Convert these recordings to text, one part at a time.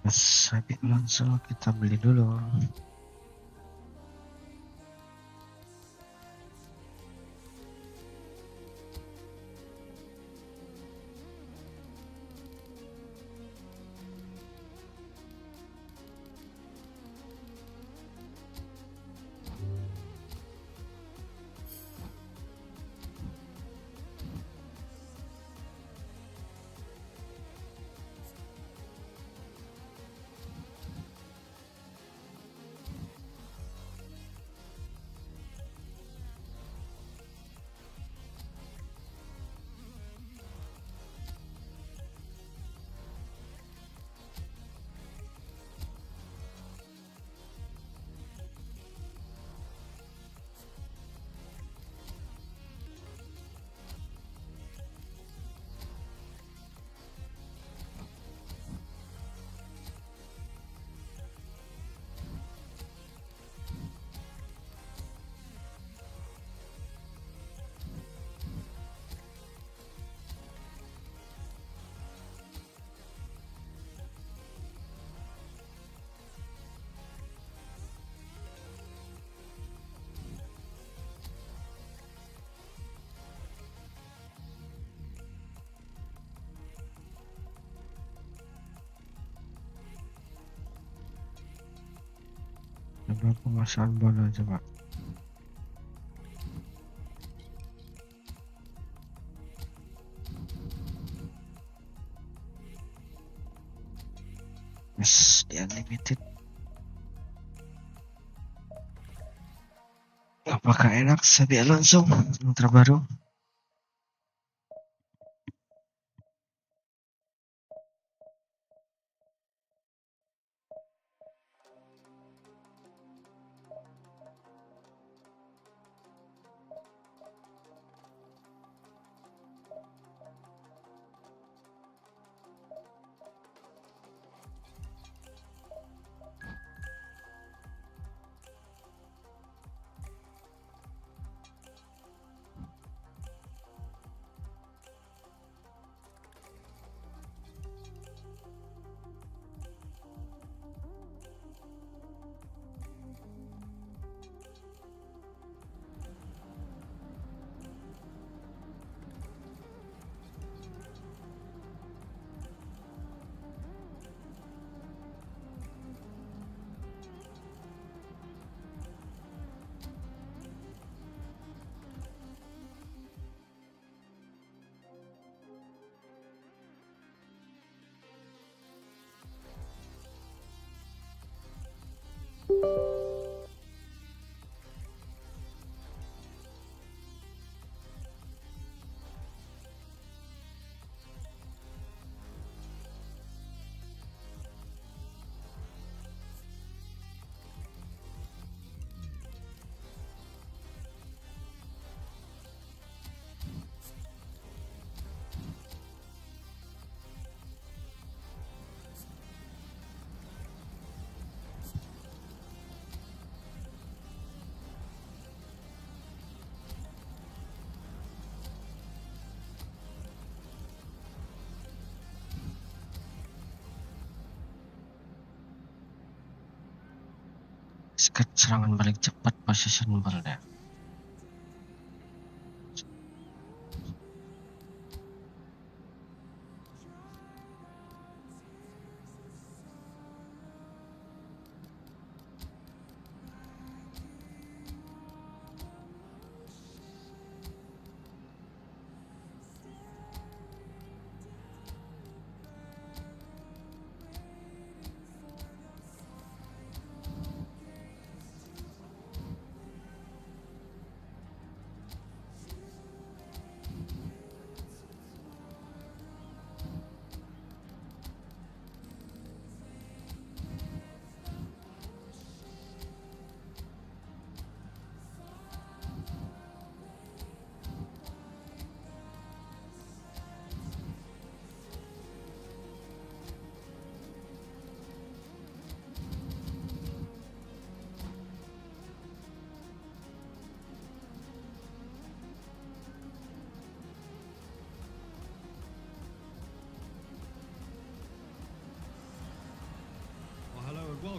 Xabi Alonso kita beli dulu. Coba pemasangan bola coba. Yes, di unlimited. Apakah enak Xabi Alonso yang terbaru? Skat serangan balik cepat possession ball deh.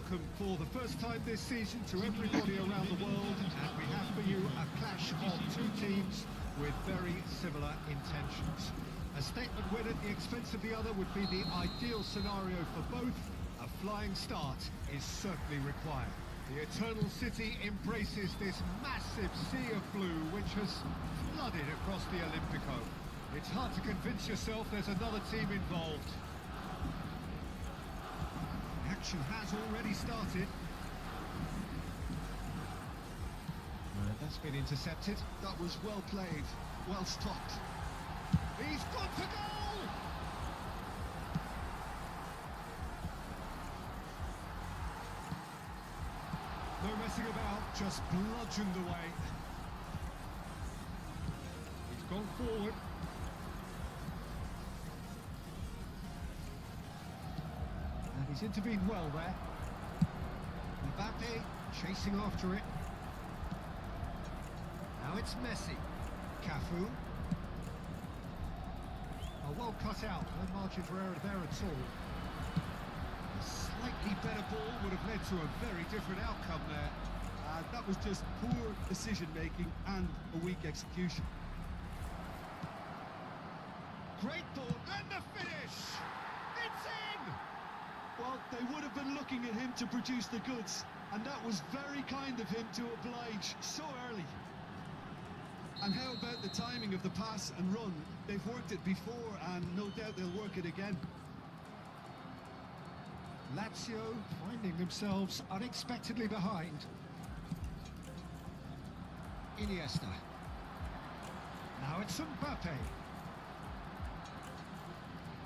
welcome for the first time this season to everybody around the world, and we have for you a clash of two teams with very similar intentions. A statement win at the expense of the other would be the ideal scenario for both. A flying start is certainly required. The Eternal City embraces this massive sea of blue which has flooded across the Olympico. It's hard to convince yourself there's another team involved. Action has already started. That's been intercepted. That was well played, well stopped. He's got to goal! No messing about, just bludgeoned away. He's gone forward. And he's intervened well there. Mbappe chasing after it. Now it's Messi. Cafu. Well cut out, no margin for error there at all. A slightly better ball would have led to a very different outcome there. That was just poor decision-making and a weak execution. Great ball, and the finish! It's in! Well, they would have been looking at him to produce the goods, and that was very kind of him to oblige so early. And how about the timing of the pass and run? They've worked it before, and no doubt they'll work it again. Lazio finding themselves unexpectedly behind. Iniesta. Now it's Mbappe.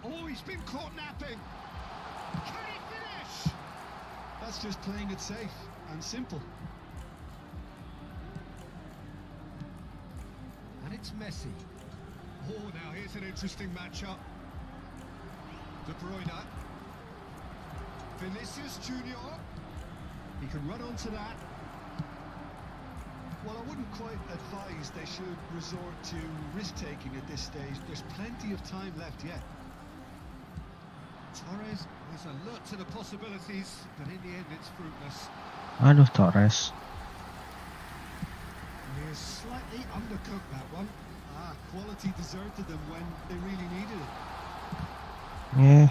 Oh, he's been caught napping. Can he finish? That's just playing it safe and simple. And it's Messi. Oh, now here's an interesting matchup. De Bruyne. Vinicius Junior. He can run onto that. Well, I wouldn't quite advise they should resort to risk-taking at this stage. There's plenty of time left yet. Torres is alert to the possibilities, but in the end it's fruitless. Aduh, Torres. He has slightly undercooked that one. Quality deserted them when they really needed it.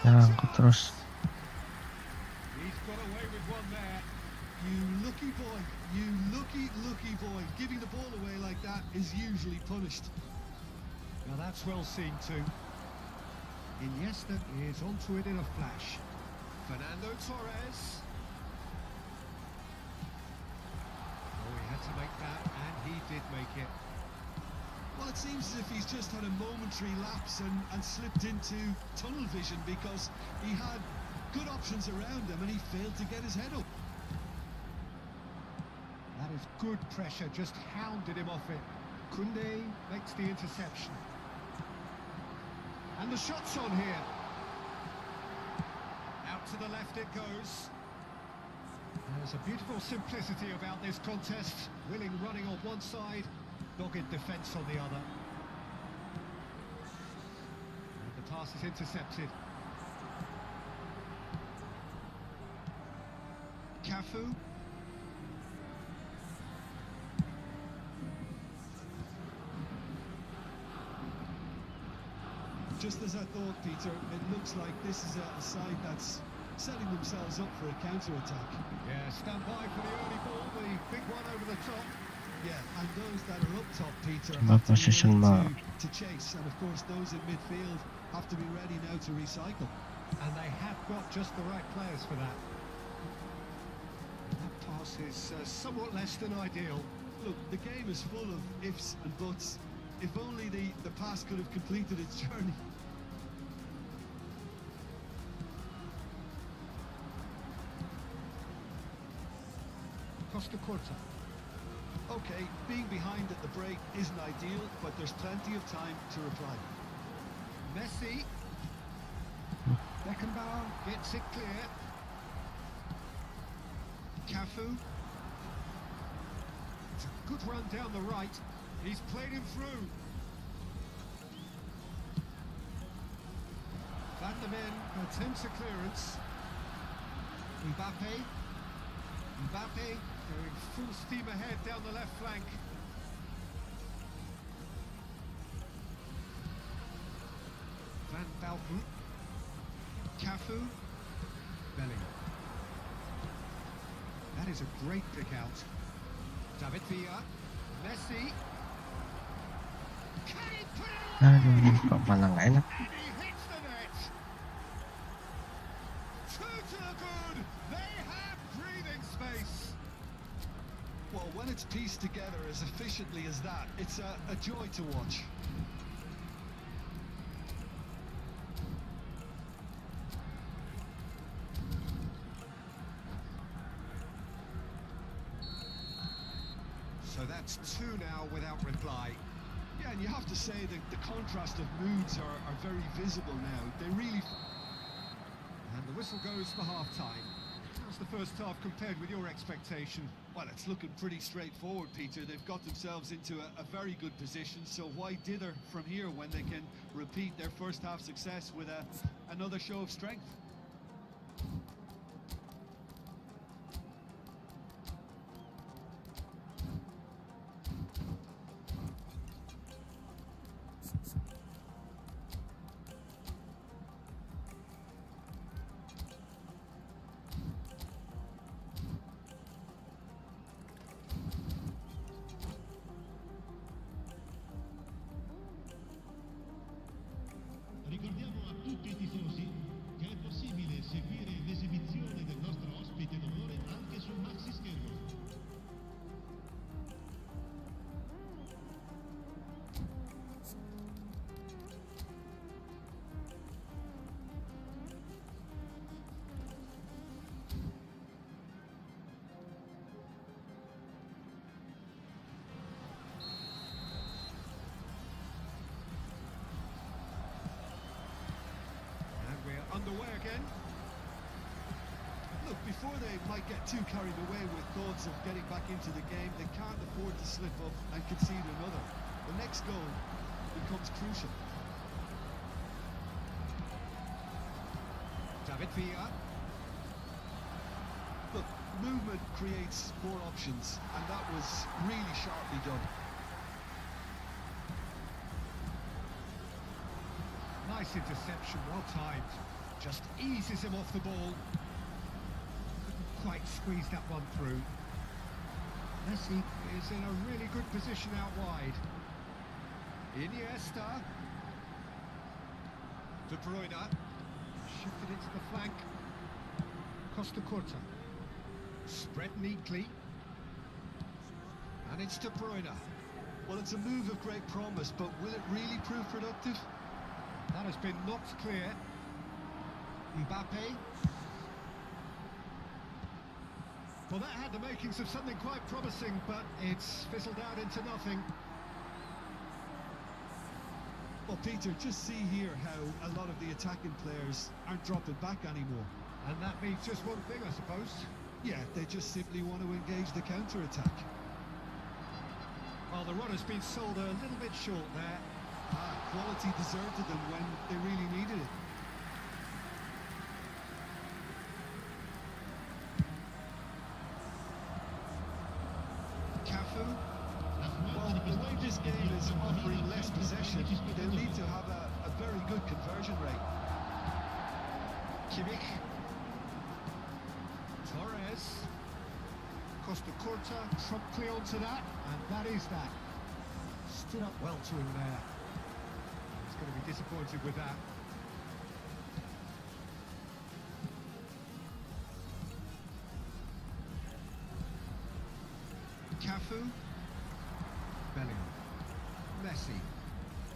Nyangkut terus. He's got away with one there. You lucky boy, you lucky boy. Giving the ball away like that is usually punished. Now that's well seen too. Iniesta is onto it in a flash. Fernando Torres. Oh, he had to make that, and he did make it. Well, it seems as if he's just had a momentary lapse and slipped into tunnel vision because he had good options around him and he failed to get his head up. That is good pressure, just hounded him off it. Koundé makes the interception. And the shot's on here. Out to the left it goes. There's a beautiful simplicity about this contest. Willing running on one side, dogged defence on the other. And the pass is intercepted. Cafu. Just as I thought, Peter, it looks like this is a side that's setting themselves up for a counter-attack. Yeah, stand by for the early ball, the big one over the top. Yeah, and those that are up top, Peter, Coba have to be position ready to chase. And of course, those in midfield have to be ready now to recycle. And they have got just the right players for that. That pass is somewhat less than ideal. Look, the game is full of ifs and buts. If only the pass could have completed its journey. Costa Corta. Okay, being behind at the break isn't ideal, but there's plenty of time to reply. Messi. Beckenbauer gets it clear. Cafu. It's a good run down the right. He's played him through. Van der Men attempts a clearance. Mbappe going full steam ahead down the left flank. Van Balken. Cafu. Bellingham. That is a great pick out. David Villa. Messi. Can he put it away? Aduh, kok malah nggak enak. He hits the net. Two to the good. They have breathing space. Well, when it's pieced together as efficiently as that, it's a joy to watch. So that's two now without reply. Yeah, and you have to say that the contrast of moods are very visible now. They really... And the whistle goes for half-time. How's the first half compared with your expectation? Well, it's looking pretty straightforward, Peter. They've got themselves into a very good position, so why dither from here when they can repeat their first half success with another show of strength? Ricordiamo a tutti i tifosi che è possibile seguire l'esibizione del nostro ospite d'onore anche sul maxi schermo. Underway again. Look, before they might get too carried away with thoughts of getting back into the game, they can't afford to slip up and concede another. The next goal becomes crucial. David Villa. Look, movement creates more options, and that was really sharply done. Nice interception, well timed. Just eases him off the ball. Couldn't quite squeeze that one through. Messi is in a really good position out wide. Iniesta. De Bruyne. Shifted into the flank. Costa Curta. Spread neatly. And it's De Bruyne. Well, it's a move of great promise, but will it really prove productive? That has been knocked clear. Mbappe. Well, that had the makings of something quite promising, but it's fizzled out into nothing. Well, Peter, just see here how a lot of the attacking players aren't dropping back anymore. And that means just one thing, I suppose. Yeah, they just simply want to engage the counter-attack. Well, the run has been sold a little bit short there. Quality deserted them when they really needed it. Cafu. Well, the way this game is offering less possession, they'll need to have a very good conversion rate. Kimmich. Torres. Costa Curta promptly onto that, and that is that. Stood up well to him there. He's going to be disappointed with that. Cafu. Bellingham. Messi.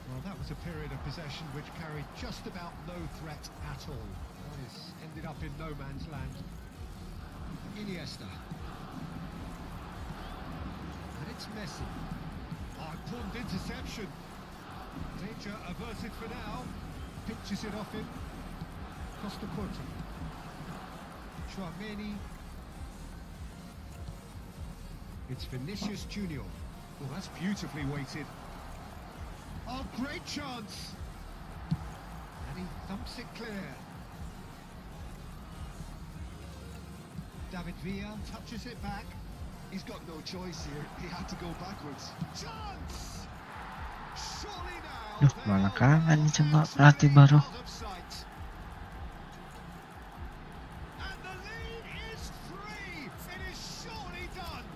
Well, that was a period of possession which carried just about no threat at all. That is ended up in no man's land. Iniesta. And it's Messi. Oh, important interception. Danger averted for now. Pinches it off him. Costa Curta. Chouameni. It's Vinicius Junior. Oh, that's beautifully weighted. Oh, great chance. And he thumps it clear. David Villa touches it back. He's got no choice here. He had to go backwards. Chance! Surely now. Duh, malah kalah nih coba pelatih baru. Out of sight. And the lead is free. It is surely done.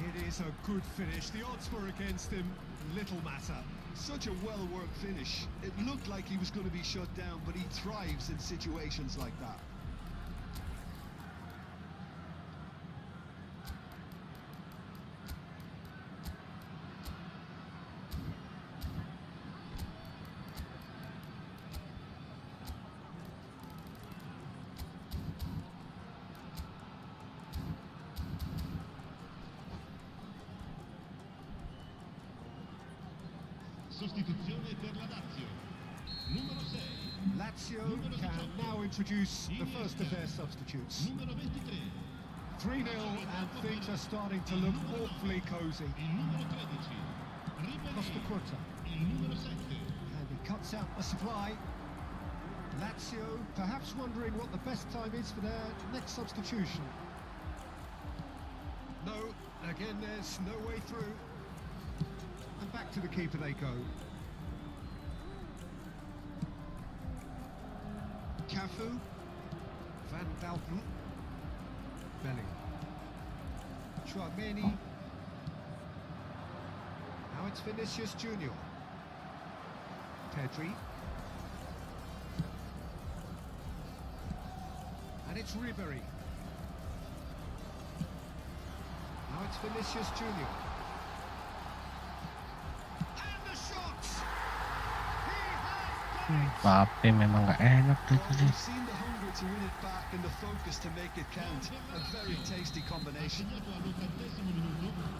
It is a good finish. The odds were against him. Little matter. Such a well-worked finish. It looked like he was going to be shut down, but he thrives in situations like that. Sostituzione per la Lazio. Numero 6. Lazio can now introduce the first of their substitutes. Numero 23. 3-0 and things are starting to look awfully cosy. Il numero 13. Costa Ribéry. Curta. Il numero 7. And he cuts out the supply. Lazio perhaps wondering what the best time is for their next substitution. No, again there's no way through. And back to the keeper they go. Cafu, Van Dalton, Belly, Chouameni. Now it's Vinicius Junior. Pedri. And it's Ribéry. Now it's Vinicius Junior. And the shot! He has done it! Pape memang gak enak tuh Well, tadi. we've seen the hunger to win it back and the focus to make it count. A very tasty combination. Segnato all'80° minuto. Well,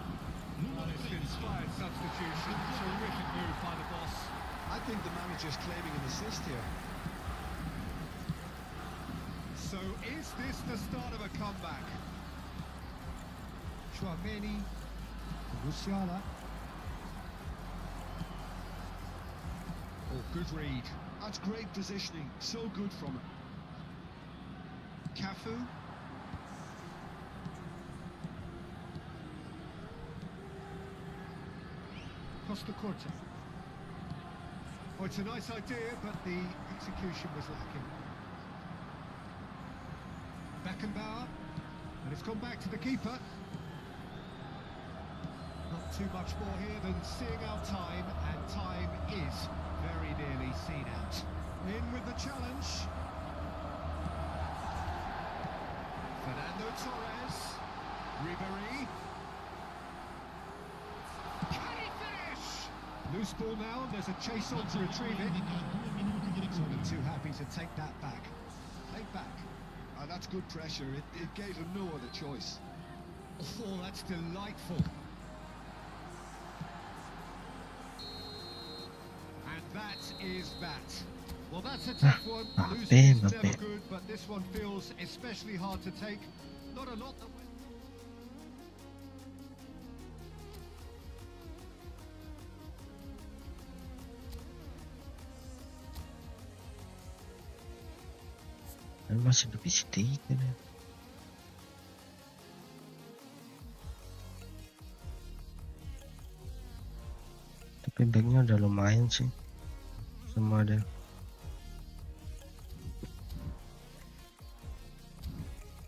Numero it's 13. an inspired substitution. Terrific move by the boss. I think the manager's claiming an assist here. So is this the start of a comeback? Chouameni, Musiala. Oh, good read. That's great positioning. So good from him. Cafu. Costa Curta. Oh, it's a nice idea, but the execution was lacking. Beckenbauer, and it's gone back to the keeper. Not too much more here than seeing out time, and time is very nearly seen out. In with the challenge. Fernando Torres. Ribéry. Can he finish? Loose ball now, and there's a chase on to retrieve it. Indica 2 minuti di So recupero. they're too happy to take that back. Take back. That's good pressure. It gave him no other choice. Oh, that's delightful. And that is that. Well, that's a tough one. Losing is never good, but this one feels especially hard to take. Not a lot that went. Masih divisi 3 nih. Tapi backnya udah lumayan sih. Semua ada.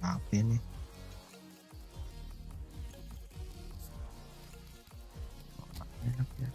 Apa ini? Enak ya.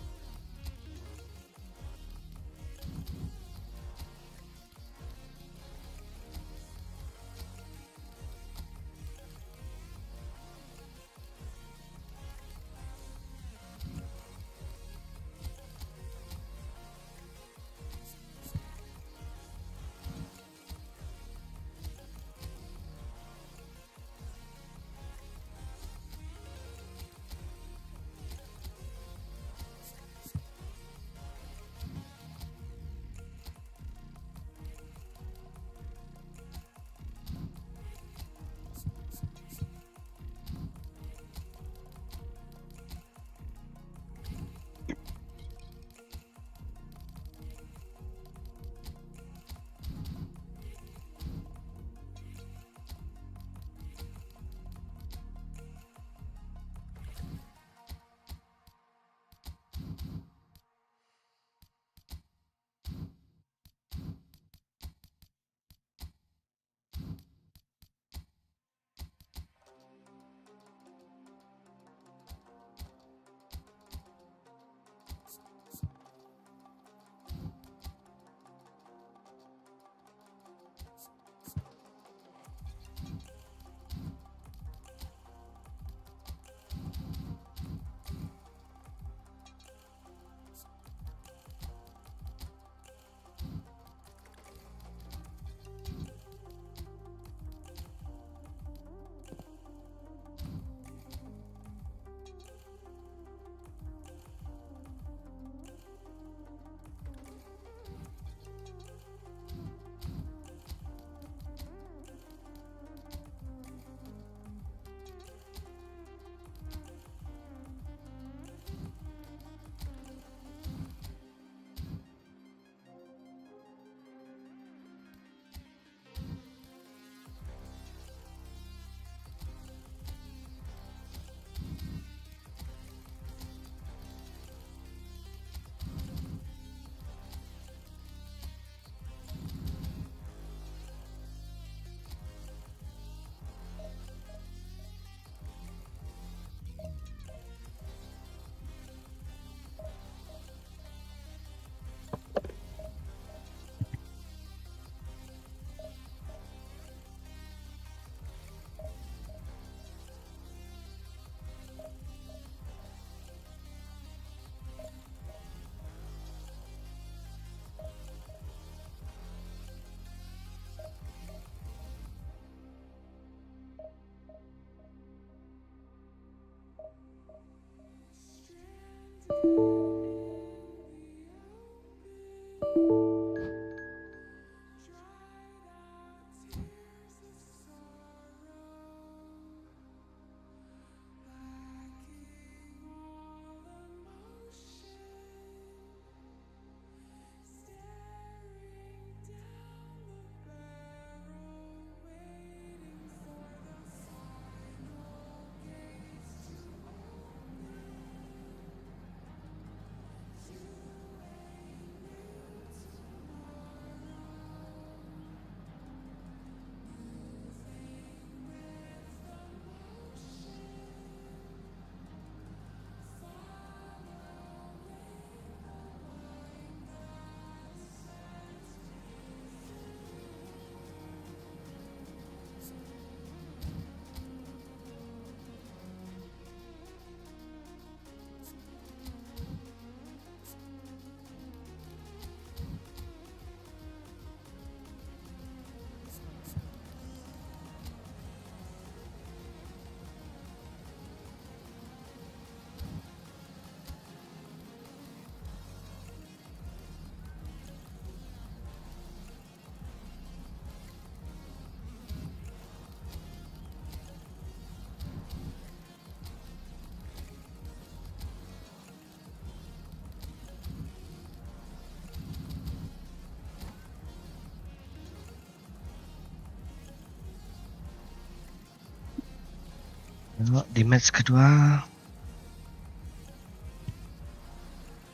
Yuk, di match kedua.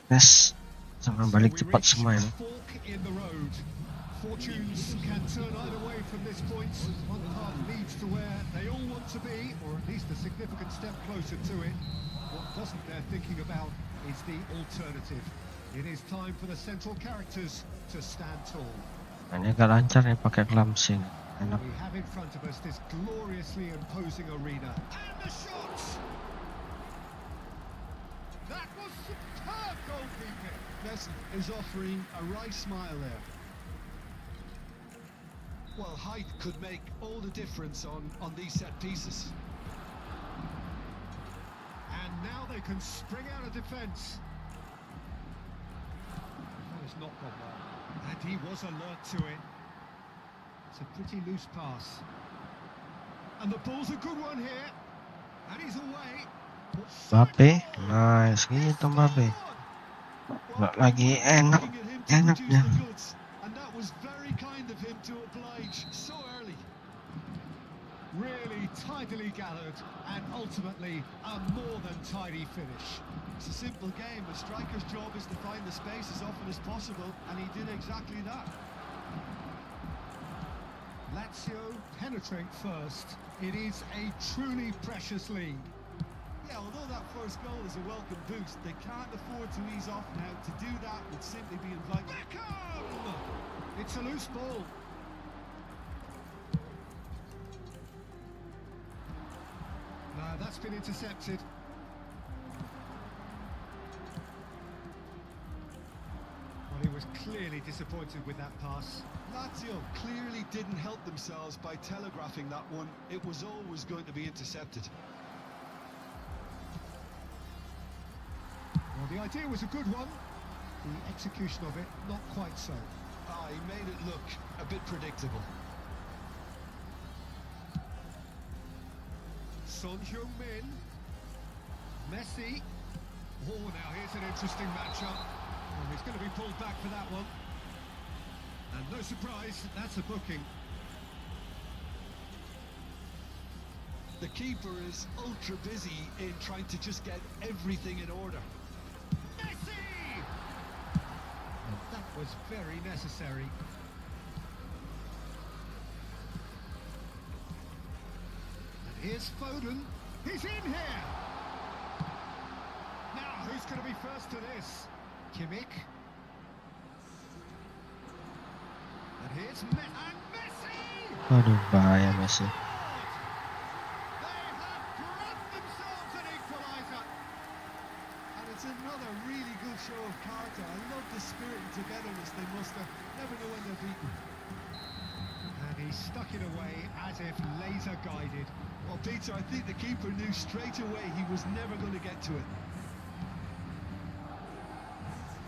Yes, jangan balik cepat semua ini. Fortunes can turn either way from this point. One part leads to where they all want to be, or at least a significant step closer to it. What wasn't there thinking about is the alternative. It is time for the central characters to stand tall. Ini agak lancar ya pakai clumsy. Enak. We have in front of us this gloriously imposing arena. And the shots! That was superb goalkeeping. Messi is offering a right smile there. Well, height could make all the difference on these set pieces. And now they can spring out of defence. That has not gone well. And he was alert to it. It's a pretty loose pass. And the ball's a good one here. And he's away. Mbappe, nice gitu Mbappe. Lagi enaknya. And that was very kind of him to oblige so early. Really tidily gathered and ultimately a more than tidy finish. It's a simple game. A striker's job is to find the space as often as possible, and he did exactly that. Lazio penetrate first. It is a truly precious lead. Yeah, although that first goal is a welcome boost, they can't afford to ease off now. To do that would simply be inviting. It's a loose ball. No, that's been intercepted. Well, he was clearly disappointed with that pass. Lazio clearly didn't help themselves by telegraphing that one. It was always going to be intercepted. Well, the idea was a good one. The execution of it, not quite so. He made it look a bit predictable. Son Heung-min. Messi. Oh, now here's an interesting matchup. Well, he's going to be pulled back for that one. And no surprise, that's a booking. The keeper is ultra busy in trying to just get everything in order. Messi! That was very necessary. And here's Foden. He's in here! Now, who's going to be first to this? Kimmich. And here's Messi! Aduh, bahaya Messi. They have grabbed themselves an equaliser. And it's another really good show of character. I love the spirit and togetherness they muster. Never know when they're beaten. And he stuck it away as if laser guided. Well, Peter, I think the keeper knew straight away he was never going to get to it.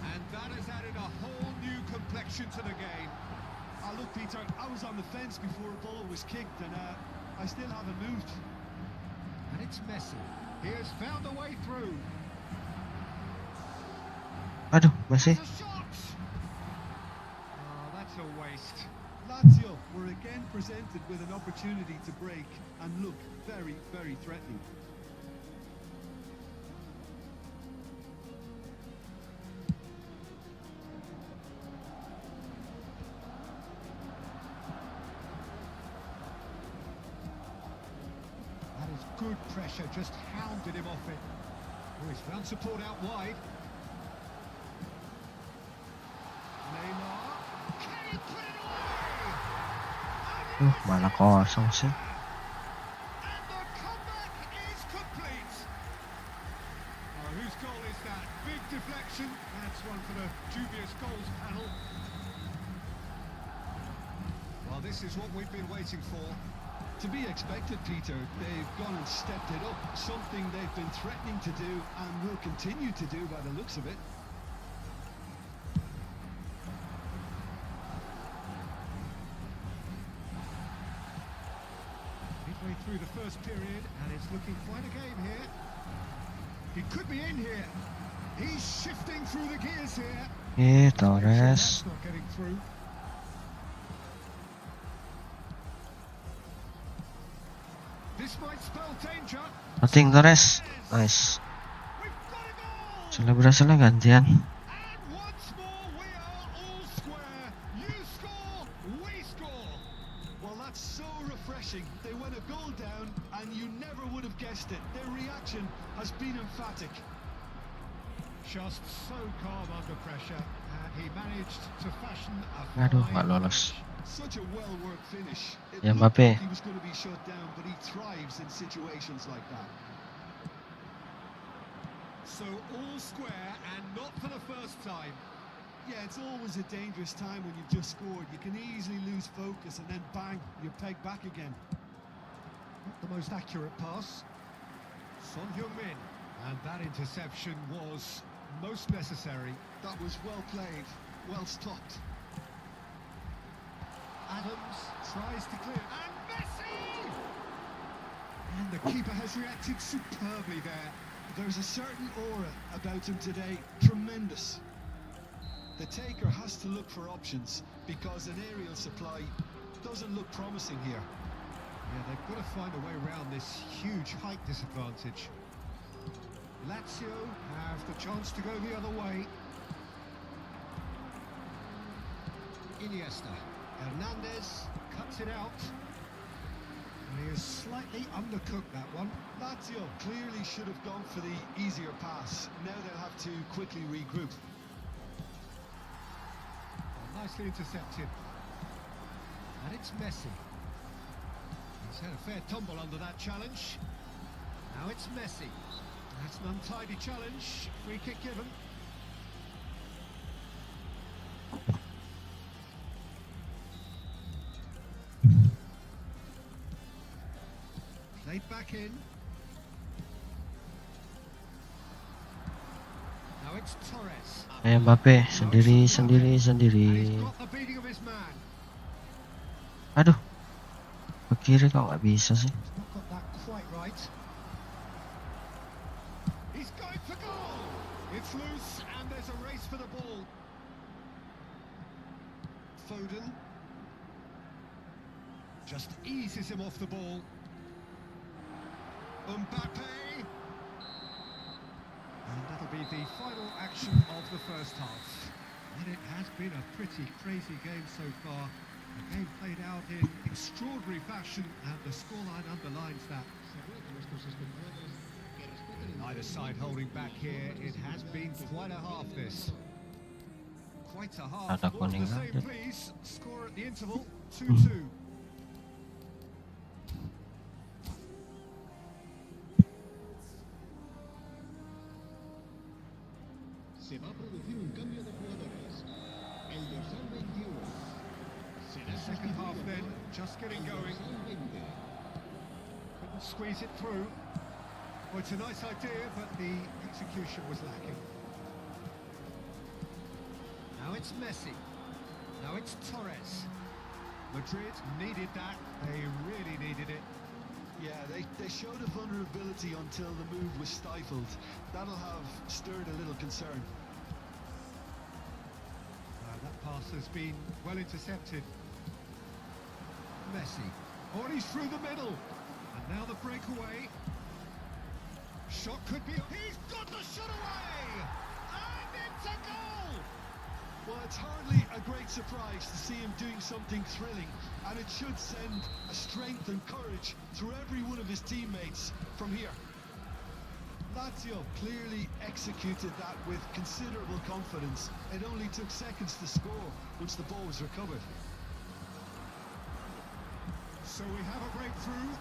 And that has added a whole new complexion to the game. Look, Peter, I was on the fence before a ball was kicked, and I still haven't moved. And it's Messi. He has found a way through. Aduh, Messi. The shot! Oh, that's a waste. Lazio were again presented with an opportunity to break and look very, very threatening. That is good pressure, just hounded him off it. Oh, he's found support out wide. Neymar. Can he put it away? Malah kosong sih. And the comeback is complete. Oh, whose goal is that? Big deflection. That's one for the dubious goals panel. Well, this is what we've been waiting for. To be expected, Peter. They've gone and stepped it up, something they've been threatening to do and will continue to do by the looks of it. Midway through the first period, and it's looking quite a game here. He could be in here. He's shifting through the gears here. Torres. That's not getting through. This might spell danger. Nothing Torres. Nice. We've got a goal. Selebrasinya gantian. And once more we are all square. You score, we score. Well, that's so refreshing. They went a goal down, and you never would have guessed it. Their reaction has been emphatic. Just so calm under pressure, and he managed to fashion a Aduh, fine nggak lolos. finish. Such a well-worked finish. It Ya, looked Mbappe. like he was going to be shut down, but he thrives in situations like that. So all square, and not for the first time. Yeah, it's always a dangerous time when you've just scored. You can easily lose focus, and then bang, you're pegged back again. Not the most accurate pass. Son Heung-min, and that interception was most necessary. That was well played, well stopped. Adams tries to clear, and Messi! And the keeper has reacted superbly there. There's a certain aura about him today, tremendous. The taker has to look for options, because an aerial supply doesn't look promising here. Yeah, they've got to find a way around this huge height disadvantage. Lazio have the chance to go the other way. Iniesta. Hernandez cuts it out. And he has slightly undercooked that one. Lazio clearly should have gone for the easier pass. Now they'll have to quickly regroup. Oh, nicely intercepted. And it's Messi. He's had a fair tumble under that challenge. Now it's Messi. That's an untidy challenge. Free kick given. Played back in. Now it's Torres. Mbappe sendiri. And he's got the beating of his man. Aduh, ke kiri kok nggak bisa sih? He's not got that quite right. He's going for goal. It's loose and there's a race for the ball. Foden just eases him off the ball. Mbappe. And that'll be the final action of the first half. And it has been a pretty crazy game so far. The game played out in extraordinary fashion, and the scoreline underlines that. Either side holding back here. It has been quite a half, this. Quite a half. Ada More of the kuning same, aja. please. Score at the interval, 2-2. Se va a producir un cambio de jugadores. El dorsal 21 será Second half sustituido then, por just getting el going. dorsal 20. Couldn't squeeze it through. Well, it's a nice idea, but the execution was lacking. Now it's Messi. Now it's Torres. Madrid needed that. They really needed it. Yeah, they showed a vulnerability until the move was stifled. That'll have stirred a little concern. That pass has been well intercepted. Messi. Oh, and he's through the middle. And now the breakaway. Shot could be... He's got the shot away! And it's a goal! Well, it's hardly a great surprise to see him doing something thrilling, and it should send a strength and courage through every one of his teammates from here. Lazio clearly executed that with considerable confidence. It only took seconds to score once the ball was recovered. So we have a breakthrough.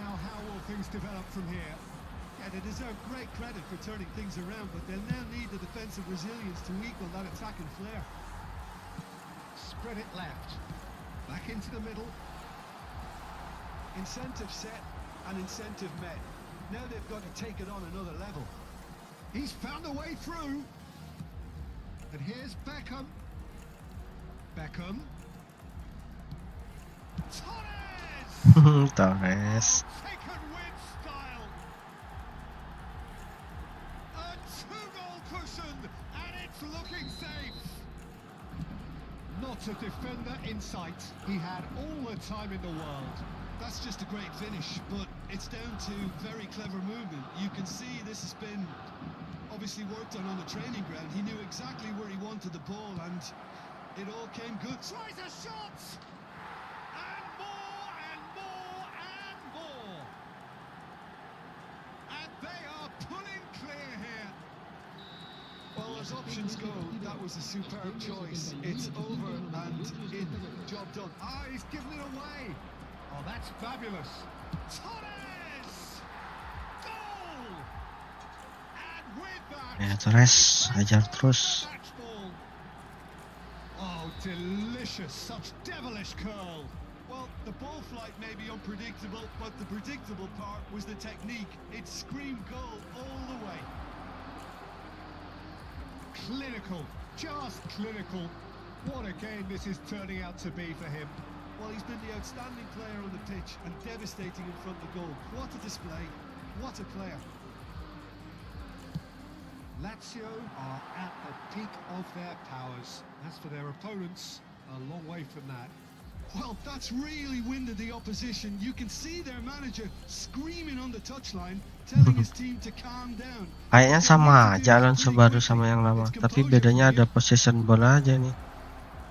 Now how will things develop from here? Yeah, they deserve great credit for turning things around, but they'll now need the defensive resilience to equal that attacking flair. Spread it left. Back into the middle. Incentive set and incentive met. Now they've got to take it on another level. He's found a way through. And here's Beckham. Beckham. Torres! Torres. Taken with style. A two-goal cushion, and it's looking safe. Not a defender in sight. He had all the time in the world. That's just a great finish, but it's down to very clever movement. You can see this has been obviously worked on the training ground. He knew exactly where he wanted the ball, and it all came good. Tries a shot! And more, and more, and more! And they are pulling clear here. Well, as options go, that was a superb choice. It's over and in. Job done. Ah, he's given it away. Oh, that's fabulous. Torres! Goal! And with that... Ya Torres, hajar terus. Match ball. Oh, delicious. Such devilish curl. Well, the ball flight may be unpredictable, but the predictable part was the technique. It screamed goal all the way. Clinical. Just clinical. What a game this is turning out to be for him. Well, he's been the outstanding player on the pitch and devastating in front of goal. What a display. What a player. Lazio are at the peak of their powers. As for their opponents, a long way from that. Well, that's really winded the opposition. You can see their manager screaming on the touchline, telling his team to calm down. Kayaknya sama aja Alonso baru sama yang lama, tapi bedanya ada possession bola aja nih.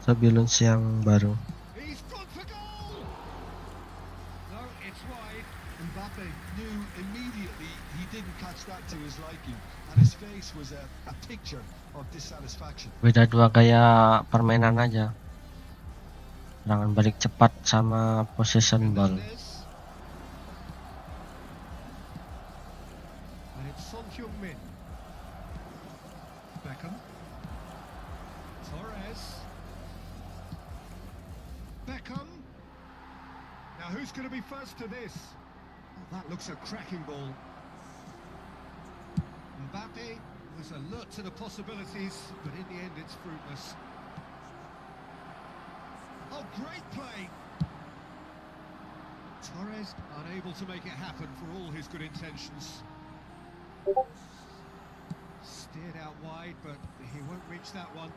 Sebelum yang baru. He's gone for goal! No, it's wide. Mbappe knew immediately he didn't catch that to his liking, and his face was a picture of dissatisfaction. Beda dua gaya permainan aja. Serangan balik cepat sama possession ball. And it's Son Heung-min. Beckham. Torres. Beckham. Now who's going to be first to this? Oh, that looks a cracking ball. Mbappe was alert to the possibilities, but in the end it's fruitless. Oh, great play! Torres unable to make it happen for all his good intentions. Steered out wide, but he won't reach that one.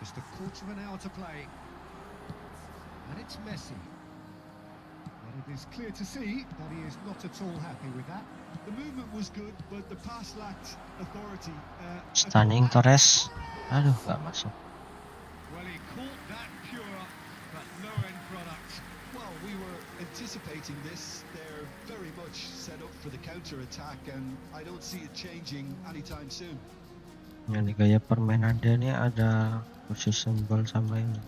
Just a quarter of an hour to play. And it's Messi. And it is clear to see that he is not at all happy with that. The movement was good, but the pass lacked authority. Stunning Torres. Aduh, gak masuk. Well, he caught that pure, but no end product. Well, we were anticipating this. They're very much set up for the counter-attack, and I don't see it changing anytime soon. Yang di gaya permainan dia nih ada possession ball sama ini.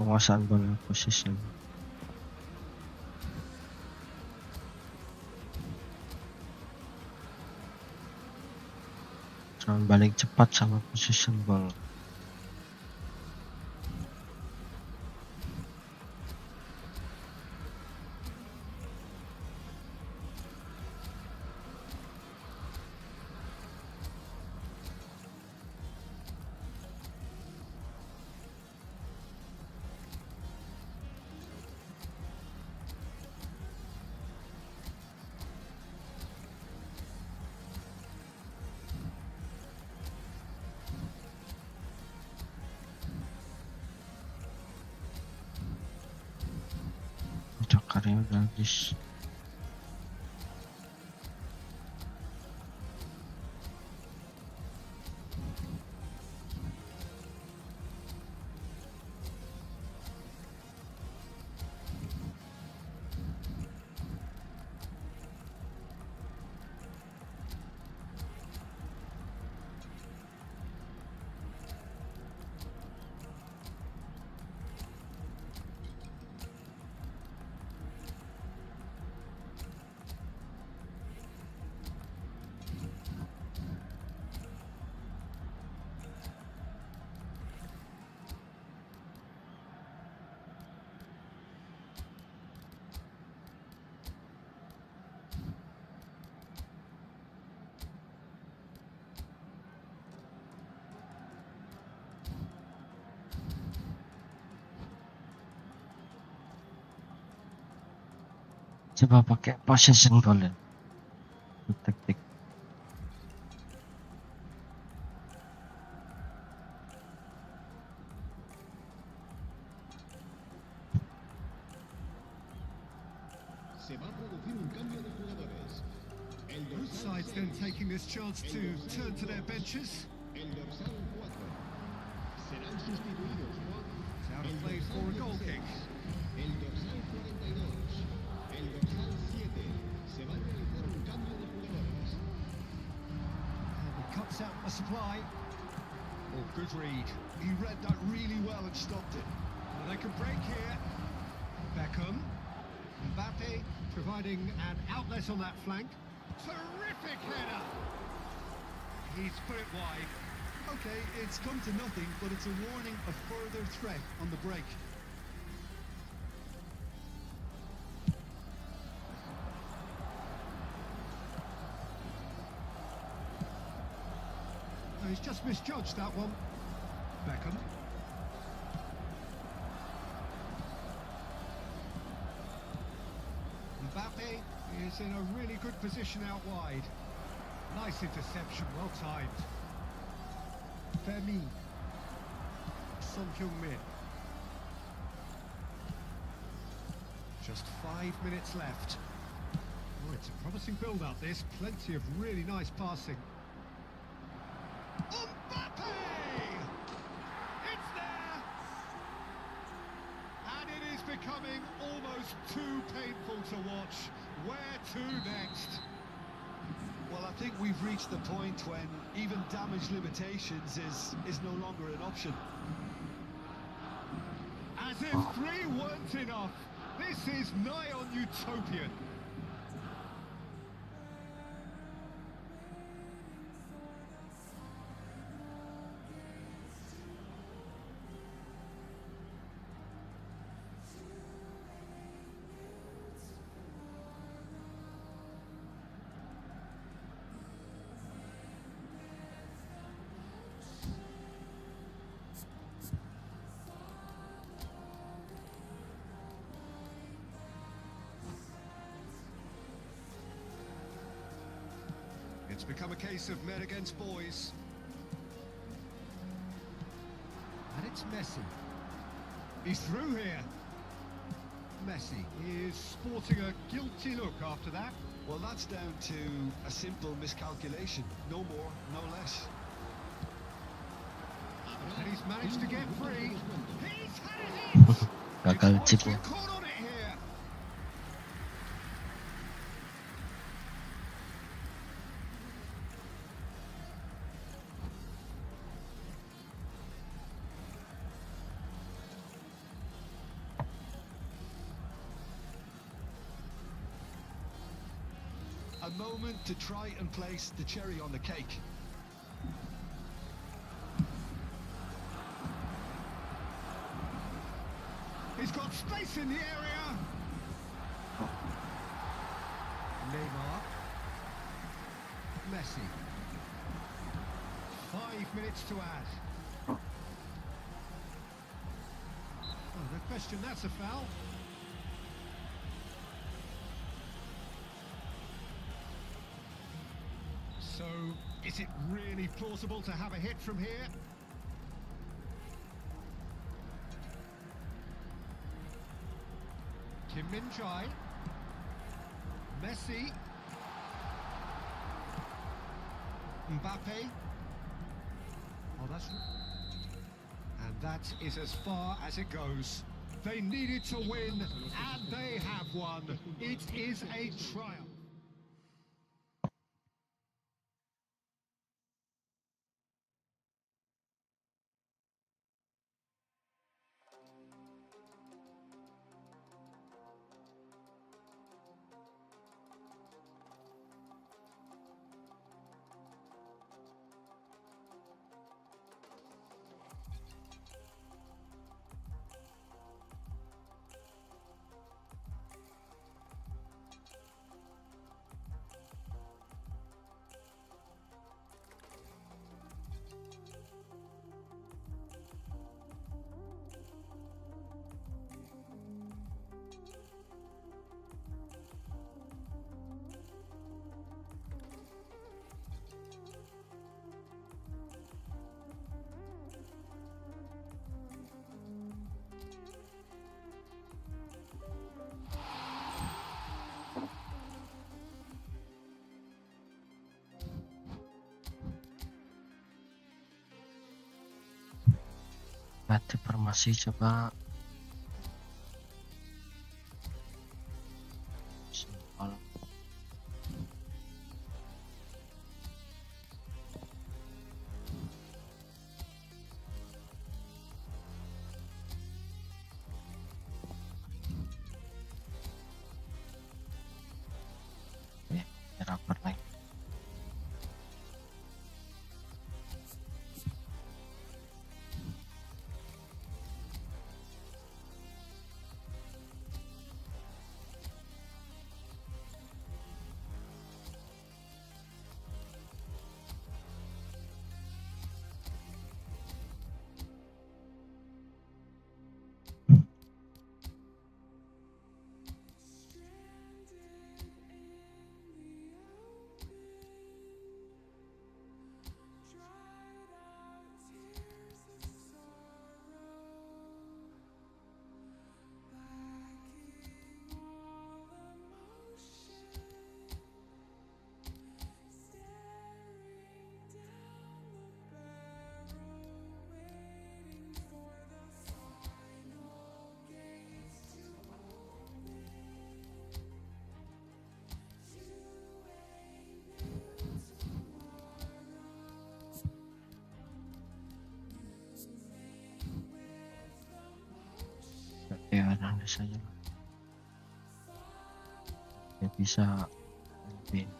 Penguasaan bola possession. Serangan balik cepat sama possession ball. Karya udah habis. Coba pakai possession ball ya. Taktik. Se va a producir un cambio de jugadores. El Both dorsal sides then 6, taking this chance to turn to their benches. el dorsal 4. Serán sustituidos por It's out el of play dorsal for a goal 16, kick. el dorsal 42, el dorsal 7. Se va a realizar un cambio de jugadores. And he cuts out the supply. Oh, good read. He read that really well and stopped it. Well, they can break here. Beckham. Mbappe providing an outlet on that flank. Terrific header. He's put it wide. Okay, it's come to nothing, but it's a warning of further threat on the break. Oh, he's just misjudged that one. Beckham. Mbappe is in a really good position out wide. Nice interception, well timed. Femi. Son Heung-min. Just 5 minutes left. Oh, it's a promising build-up this. Plenty of really nice passing. Mbappe! It's there! And it is becoming almost too painful to watch. Where to next? Well, I think we've reached the point when even damage limitations is no longer an option. As if 3 weren't enough. This is nigh on utopian. It's become a case of men against boys. And it's Messi. He's through here. Messi is sporting a guilty look after that. Well, that's down to a simple miscalculation. No more, no less. And he's managed to get free. He's had it! Gagal It's chipnya. caught on it here. A moment to try and place the cherry on the cake. He's got space in the area. Neymar. Messi. 5 minutes to add. Oh, no question, that's a foul. So, is it really plausible to have a hit from here? Kim Min-jae. Messi. Mbappe. Oh, that's... And that is as far as it goes. They needed to win, and they have won. It is a triumph. latih formasi coba. Simpel. Rubber lagi. Ya nanti saja ya bisa lebih.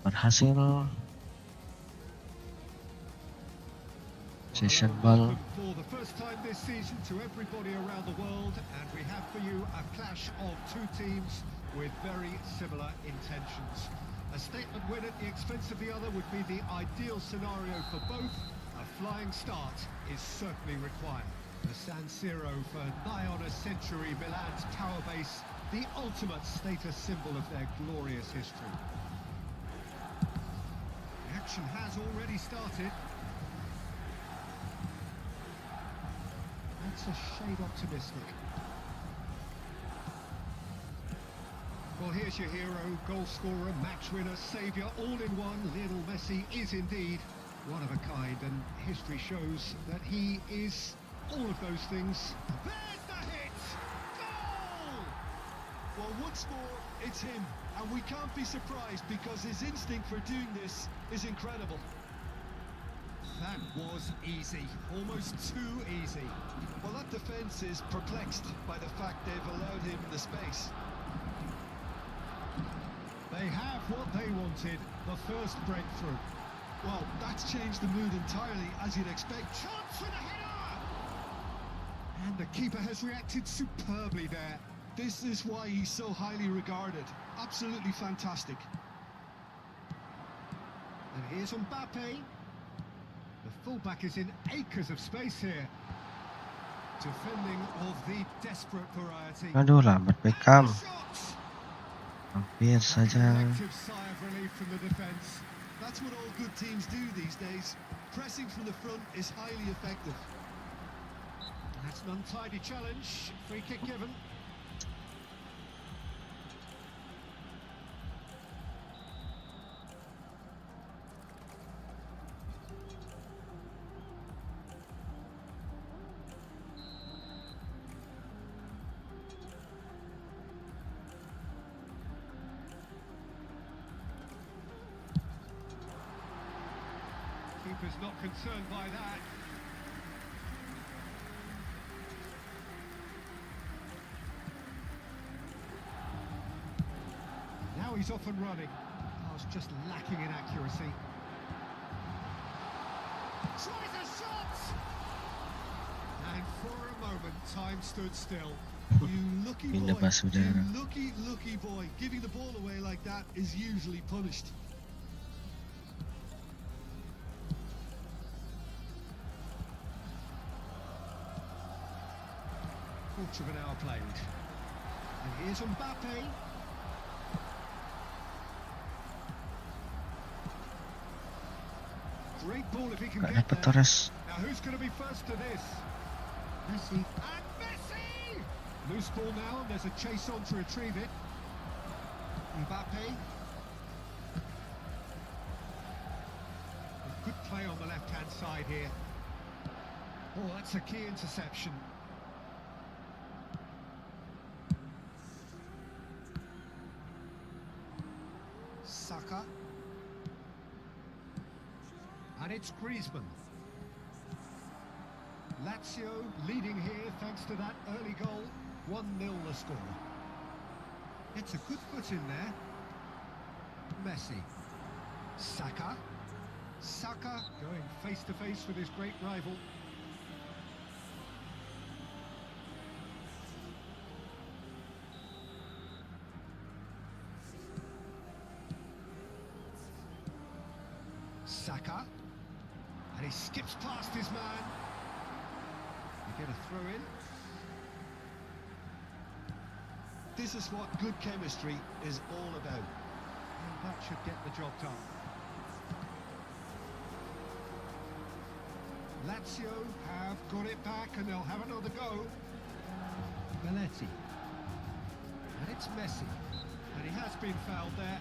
berhasil. Session ball. For the first time this season to everybody around the world, and we have for you a clash of two teams with very similar intentions. A statement win at the expense of the other would be the ideal scenario for both. A flying start is certainly required. The San Siro for nigh on a century, Milan's power base, the ultimate status symbol of their glorious history. The action has already started. That's a shade optimistic. Well, here's your hero, goal scorer, match winner, saviour, all in one. Lionel Messi is indeed one of a kind, and history shows that he is all of those things. There's the hit! Goal! Well, once more, it's him, and we can't be surprised because his instinct for doing this is incredible. That was easy, almost too easy. Well, that defence is perplexed by the fact they've allowed him the space. They have what they wanted, the first breakthrough. Well, that's changed the mood entirely, as you'd expect. Chance for the header! And the keeper has reacted superbly there. This is why he's so highly regarded. Absolutely fantastic. And here's Mbappe. The fullback is in acres of space here. Defending of the desperate variety. Aduh, lambat Beckham. Shot! Hampir saja. Collective sigh of relief from the defence. That's what all good teams do these days. Pressing from the front is highly effective. That's an untidy challenge. Free kick given. Keeper's not concerned by that. Now he's off and running. I was just lacking in accuracy. Tries a shot! And for a moment, time stood still. You lucky Pindah boy. Basudara. You lucky boy. Giving the ball away like that is usually punished. Quarter of an hour played. And here's Mbappe. Great ball if he can Gak get dapat there. Torres. Now who's going to be first to this? Messi. And Messi! Loose ball now, and there's a chase on to retrieve it. Mbappe. A good play on the left-hand side here. Oh, that's a key interception. Saka. And it's Griezmann. Lazio leading here thanks to that early goal. 1-0 the score. It's a good foot in there. Messi. Saka. Saka going face to face with his great rival. Saka. And he skips past his man. You get a throw in. This is what good chemistry is all about. And that should get the job done. Lazio have got it back and they'll have another go. Belletti. And it's Messi. And he has been fouled there.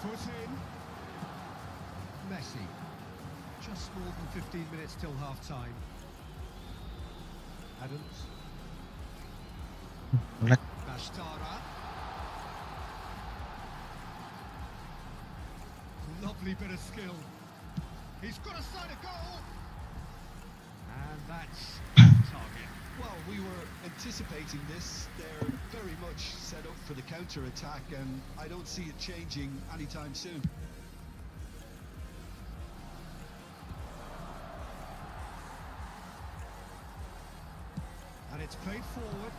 Foot in. Messi. Just more than 15 minutes till half-time. Adams. Black. Bashtara. Lovely bit of skill. He's got a side of goal. And That's on target. Well, we were anticipating this. They're very much set up for the counter-attack, and I don't see it changing anytime soon. And it's played forward.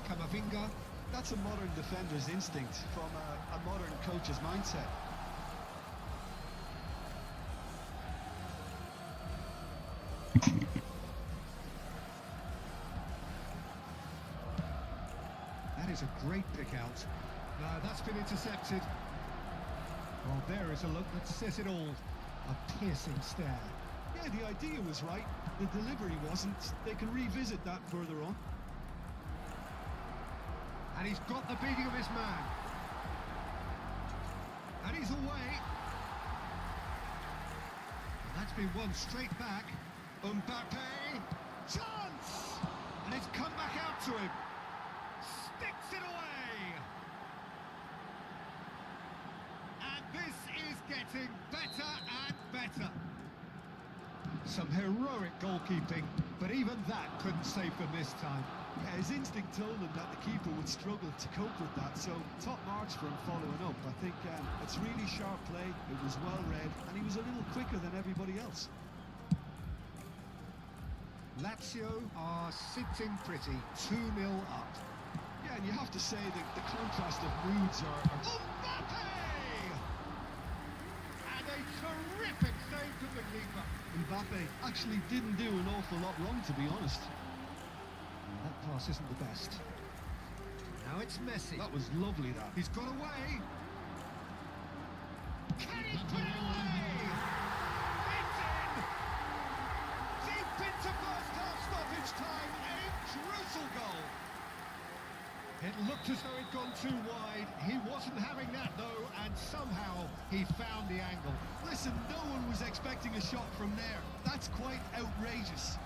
Camavinga. That's a modern defender's instinct from a modern coach's mindset. That is a great pick out. No, that's been intercepted. Well, there is a look that says it all. A piercing stare. Yeah, the idea was right. The delivery wasn't. They can revisit that further on. And he's got the beating of his man. And he's away. And that's been won straight back. Mbappe. Chance! And it's come back out to him. Sticks it away. And this is getting better and better. Some heroic goalkeeping, but even that couldn't save them this time. Yeah, his instinct told him that the keeper would struggle to cope with that, so top marks for him following up. I think it's really sharp play, it was well read, and he was a little quicker than everybody else. Lazio are sitting pretty, 2-0 up. Yeah, and you have to say that the contrast of moods are... Mbappe! And a terrific save from the keeper. Mbappe actually didn't do an awful lot wrong, to be honest. That pass isn't the best. Now it's Messi. That was lovely, that. He's got away. Can he put it away? It's in! Deep into first half stoppage time. A crucial goal. It looked as though he'd gone too wide. He wasn't having that, though, and somehow he found the angle. Listen, no one was expecting a shot from there. That's quite outrageous.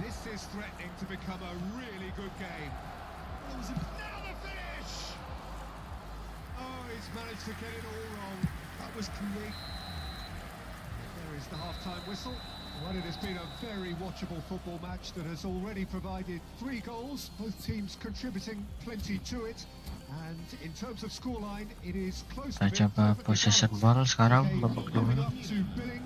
This is threatening to become a really good game. It was Now the finish! Oh, he's managed to get it all wrong. that was great. There is the half-time whistle. Well, it has been a very watchable football match that has already provided 3 goals, both teams contributing plenty to it. And in terms of scoreline, it is close to Kita coba possession ball sekarang babak Moving kedua. up to billing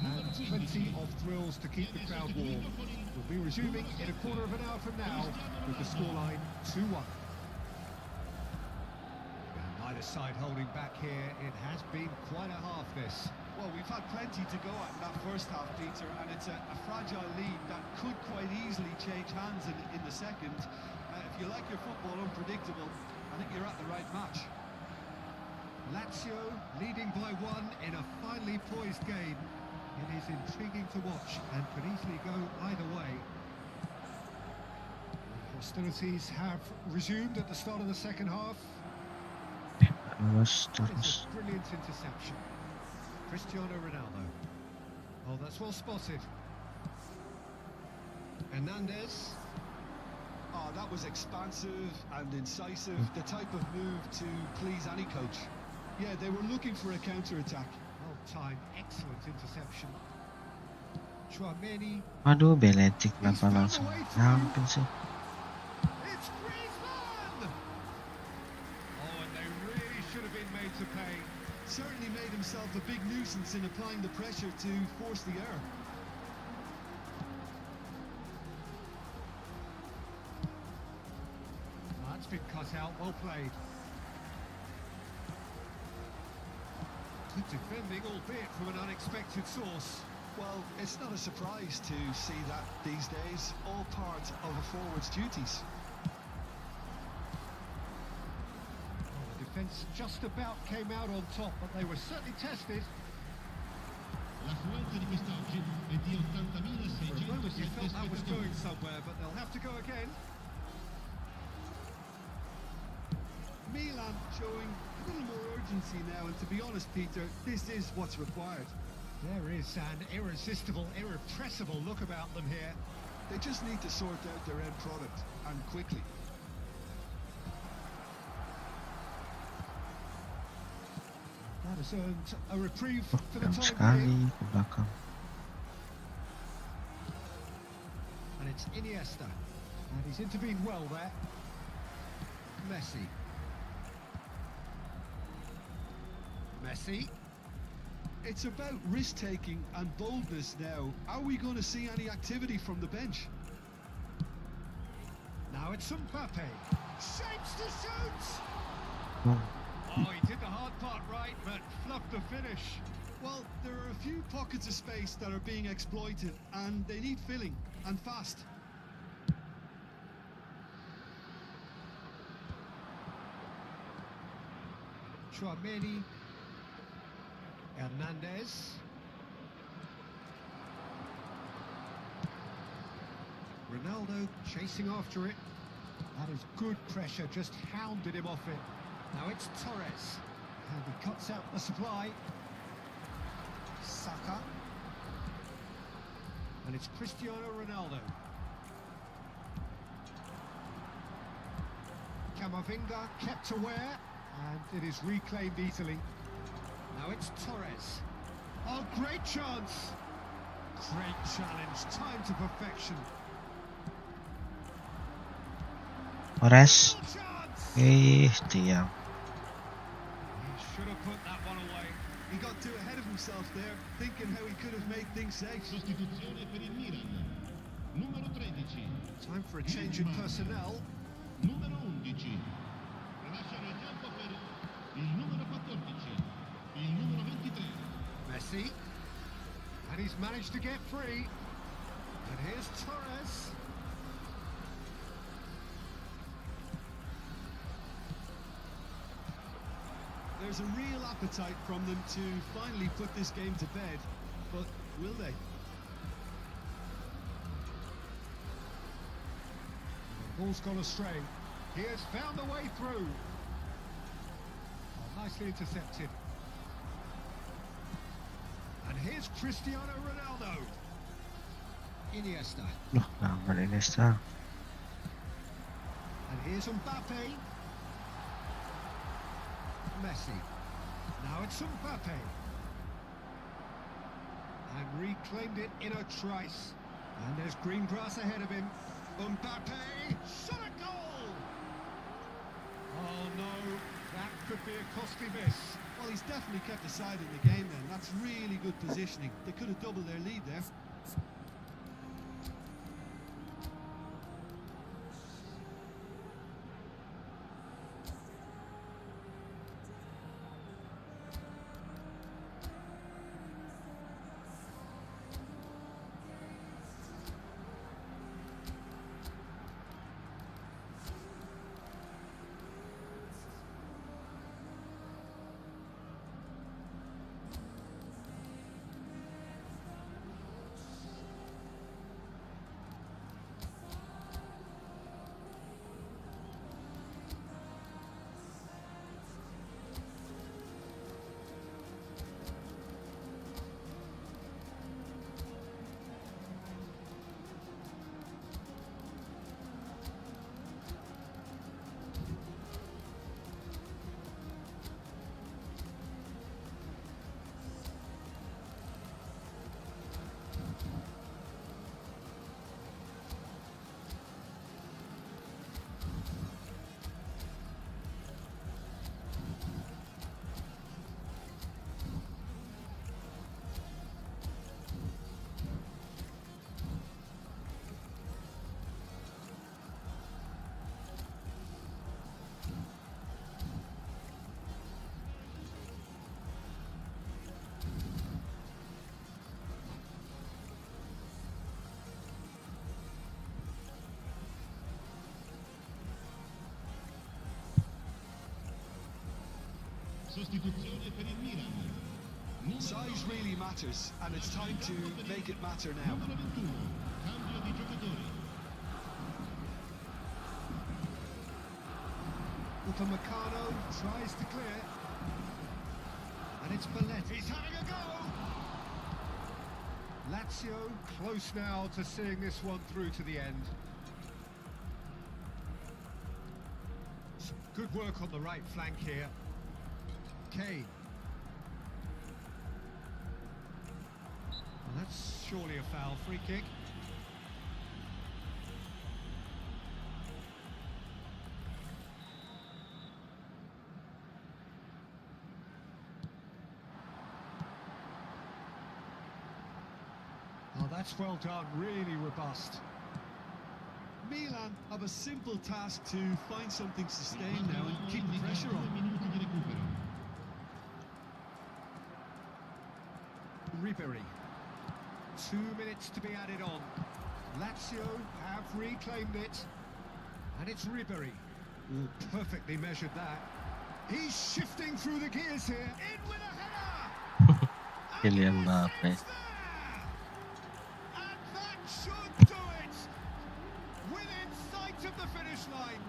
and plenty of thrills to keep the crowd warm. We'll be resuming in a quarter of an hour from now with the scoreline 2-1. Neither side holding back here. It has been quite a half, this. Well, we've had plenty to go at in that first half, Peter, and it's a fragile lead that could quite easily change hands in the second. If you like your football unpredictable, I think you're at the right match. Lazio leading by 1 in a finely poised game. It is intriguing to watch and could easily go either way. Hostilities have resumed at the start of the second half. Terus That is a brilliant interception. Cristiano Ronaldo. Oh, that's well spotted. Hernandez. Oh, that was expansive and incisive, the type of move to please any coach. Yeah, they were looking for a counter-attack. Well timed, excellent interception. Chouameni. Aduh, Beletik kenapa langsung hampir sih. It's Griezmann! Oh, and they really should have been made to pay. Certainly made himself a big nuisance in applying the pressure to force the error. That's been cut out, well played. Good defending, albeit from an unexpected source. Well, it's not a surprise to see that these days, all part of a forward's duties. Well, the defence just about came out on top, but they were certainly tested. L'affluenza di quest'oggi è di For a moment you 80.607 felt that was going spettatori. somewhere, but they'll have to go again. Milan showing a little more urgency now, and to be honest, Peter, this is what's required. There is an irresistible, irrepressible look about them here. They just need to sort out their end product, and quickly. That has earned a reprieve for the Jam time sekali being. ke belakang. It's Iniesta. And he's intervened well there. Messi. Messi. It's about risk-taking and boldness now. Are we going to see any activity from the bench? Now it's Mbappe. Shapes to shoot! Hmm. Oh, he did the hard part right, but fluffed the finish. Well, there are a few pockets of space that are being exploited, and they need filling, and fast. Chouameni. Hernandez. Ronaldo chasing after it. That is good pressure, just hounded him off it. Now it's Torres. And he cuts out the supply. Saka. And it's Cristiano Ronaldo. Camavinga kept aware. And it is reclaimed easily. Now it's Torres. Oh, great chance! Great challenge, time to perfection. Torres. Real chance! Diam. He should have put that one away. He got too ahead of himself there, thinking how he could have made things safe. Sostituzione per il Milan. Numero 13. Time for a change in personnel. Numero 11. Lasciano il campo per il numero 14. Il numero 23. Messi. And he's managed to get free. And here's Torres. There's a real appetite from them to finally put this game to bed, but will they? The ball's gone astray. He has found a way through. Oh, nicely intercepted. And here's Cristiano Ronaldo. Iniesta. Loh, naman Iniesta. And here's Mbappe. Messi. Now it's Mbappe. And reclaimed it in a trice. And there's green grass ahead of him. Mbappe. Shot a goal! Oh no, that could be a costly miss. Well, he's definitely kept the side in the game then. That's really good positioning. They could have doubled their lead there. Sostituzione per il Milan. Size really matters, and it's time to make it matter now. Numero 21. Cambio di giocatori. Upamecano tries to clear. And it's Belletti. He's having a go! Lazio close now to seeing this one through to the end. Some good work on the right flank here. Kane. Well, that's surely a foul. Free kick. That's well done, really robust. Milan have a simple task to find something sustained now and keep the pressure on. Minuti di recupero. Ribery. 2 minutes to be added on. Lazio have reclaimed it. And it's Ribery. Ooh, perfectly measured that. He's shifting through the gears here. In with a header! Kylian Mbappe. It's there! And that should do it! Within sight of the finish line.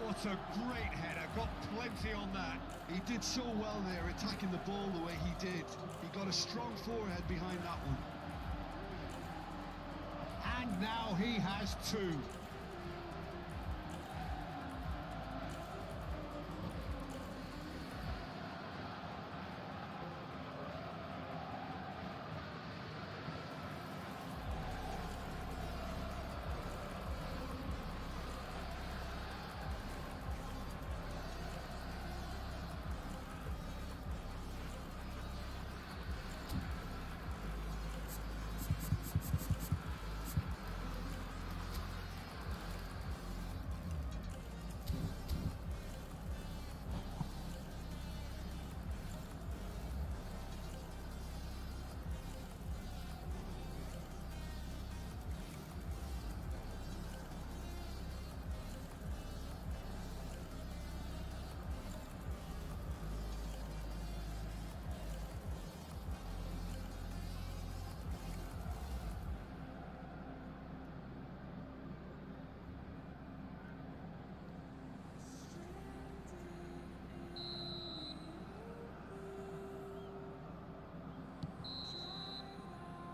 What a great header. Got plenty on that. He did so well there, attacking the ball the way he did. He got a strong forehead behind that one. And now he has two.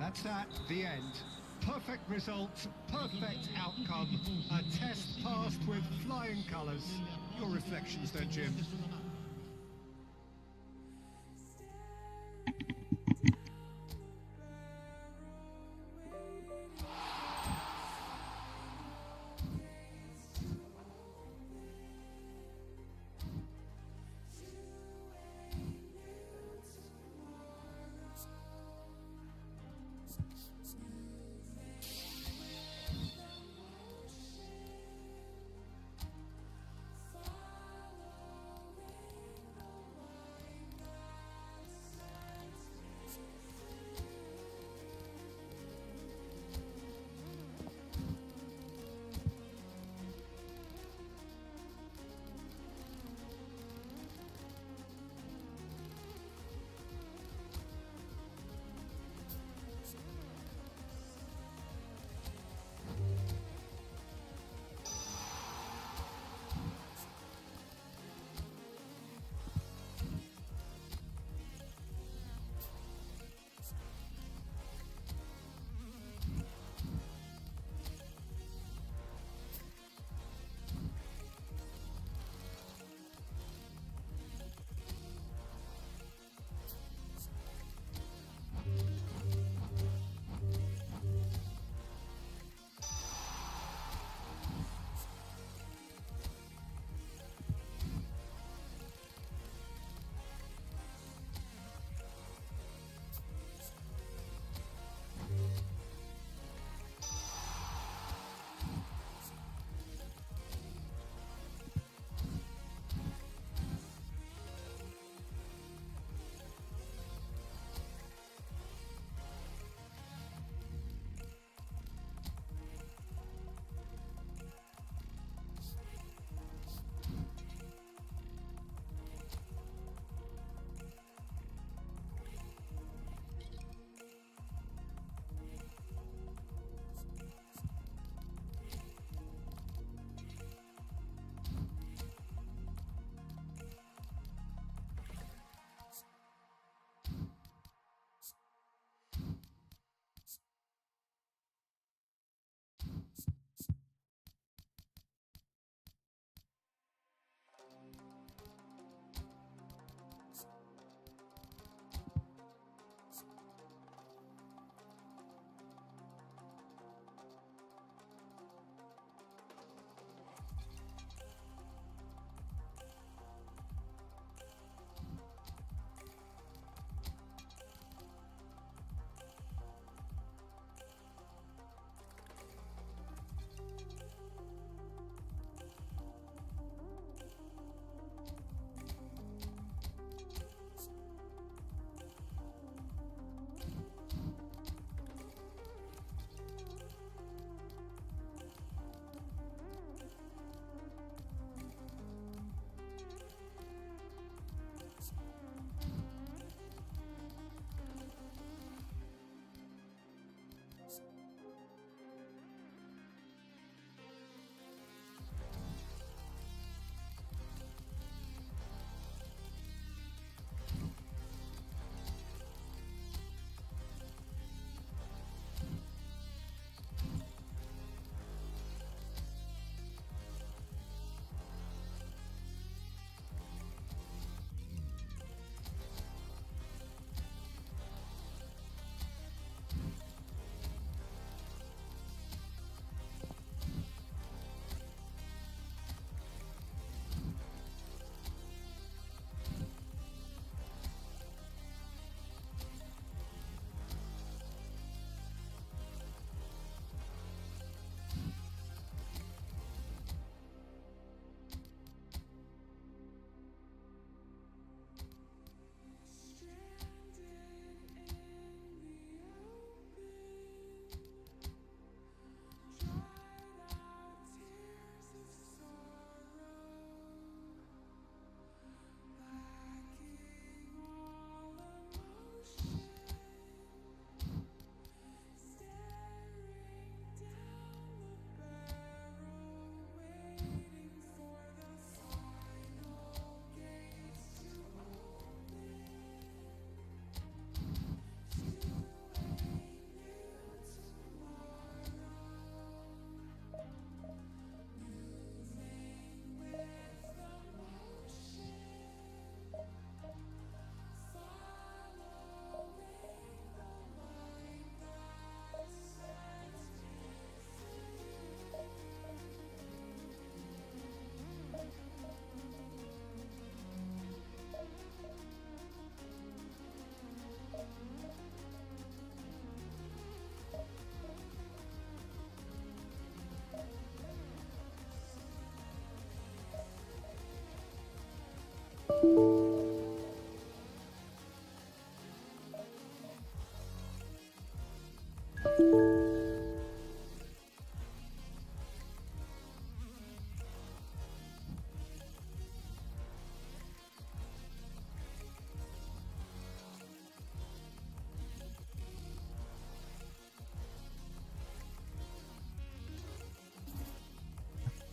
That's at the end. Perfect result, perfect outcome. A test passed with flying colours. Your reflections then, Jim?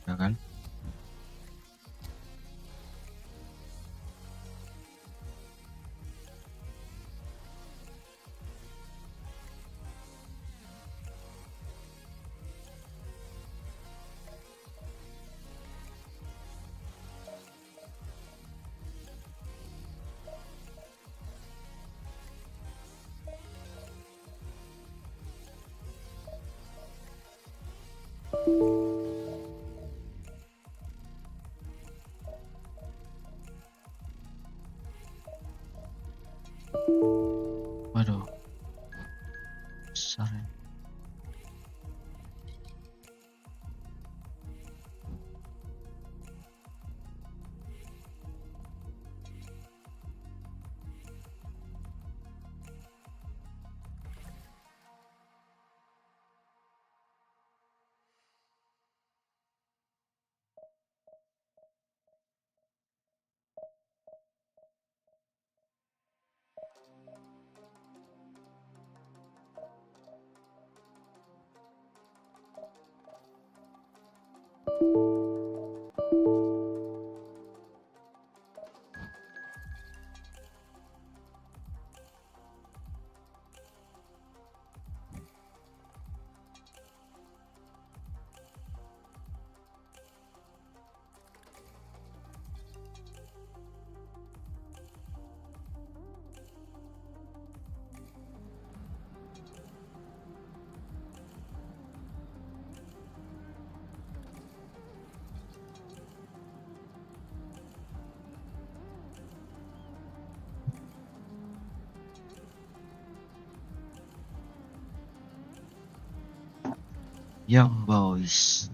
ya kan? Waduh, besar ya. Young boys.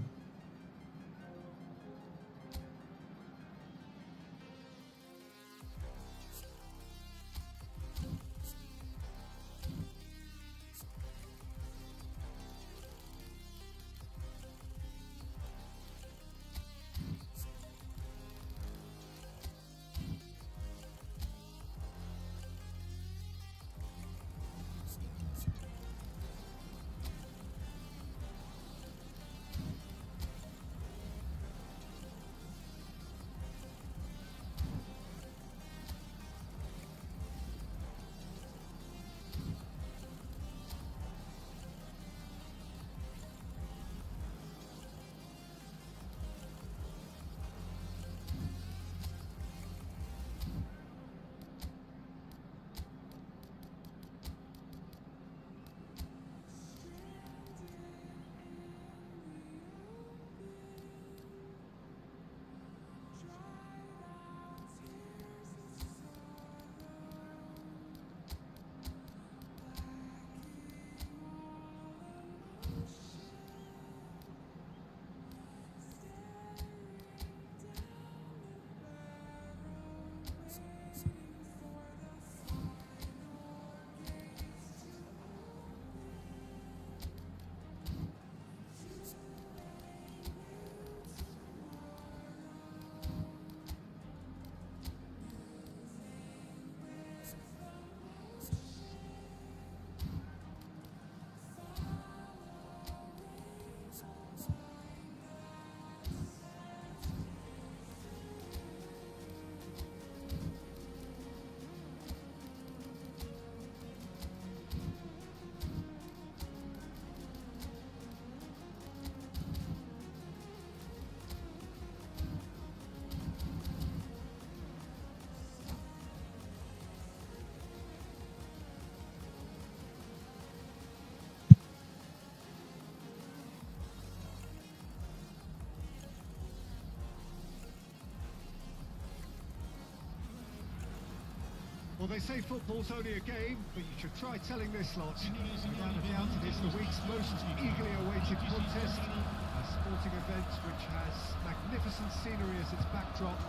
Well, they say football's only a game, but you should try telling this lot. Without a doubt, it is the week's most eagerly awaited contest. A sporting event which has magnificent scenery as its backdrop.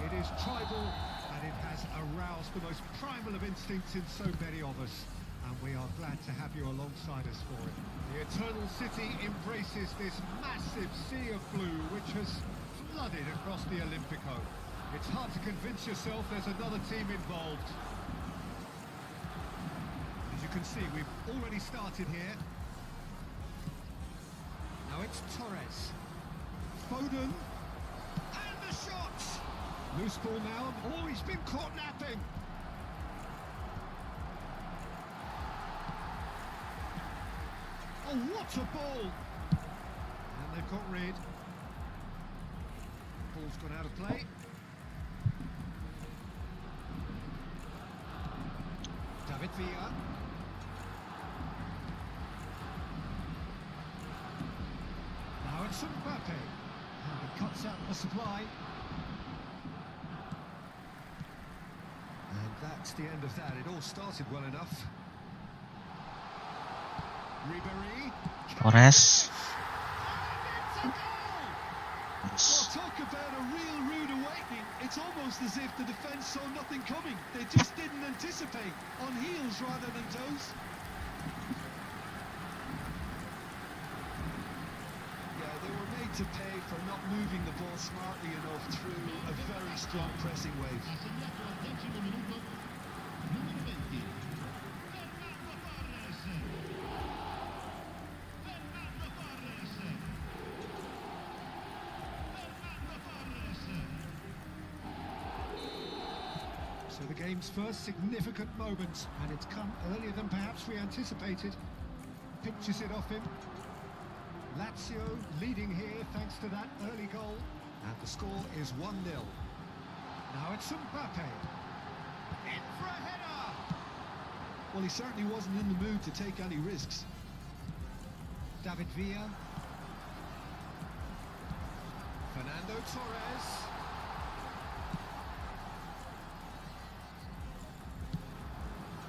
It is tribal, and it has aroused the most primal of instincts in so many of us. And we are glad to have you alongside us for it. The Eternal City embraces this massive sea of blue which has flooded across the Olympico. It's hard to convince yourself there's another team involved. As you can see, we've already started here. Now it's Torres. Foden. And the shot! Loose ball now. Oh, he's been caught napping. Oh, what a ball! And they've got rid. Ball's gone out of play. David Villa. Now it's Mbappe. And he cuts out the supply. And that's the end of that. It all started well enough. Ribery. Torres. Well, talk about a real rude awakening. It's almost as if the defence saw nothing coming. They just didn't anticipate. On heels rather than toes. Yeah, they were made to pay for not moving the ball smartly enough through a very strong pressing wave. Ha segnato al 10° minuto numero 20. Fernando Torres. Fernando Torres. Fernando Torres. So the game's first significant moment, and it's come earlier than perhaps we anticipated. Pinches it off him. Lazio leading here thanks to that early goal, and the score is 1-0. Now it's Mbappe. In for a header! Well, he certainly wasn't in the mood to take any risks. David Villa. Fernando Torres.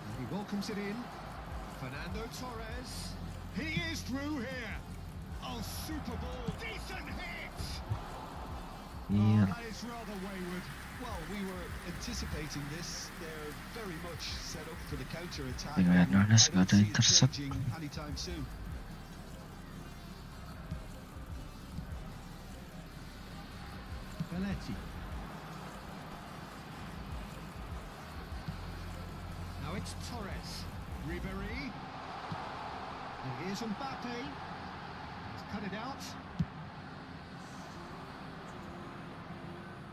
And he welcomes it in. Fernando Torres. He is through here. Oh, super ball. Decent hit. Iya. That is rather wayward. Well, we were anticipating this. They're very much set up for the counter-attack. Tinggal and I Ernest don't nggak ada see it intercept. changing anytime soon. Belletti. Now it's Torres. Ribery. And here's Mbappe. He's cut it out.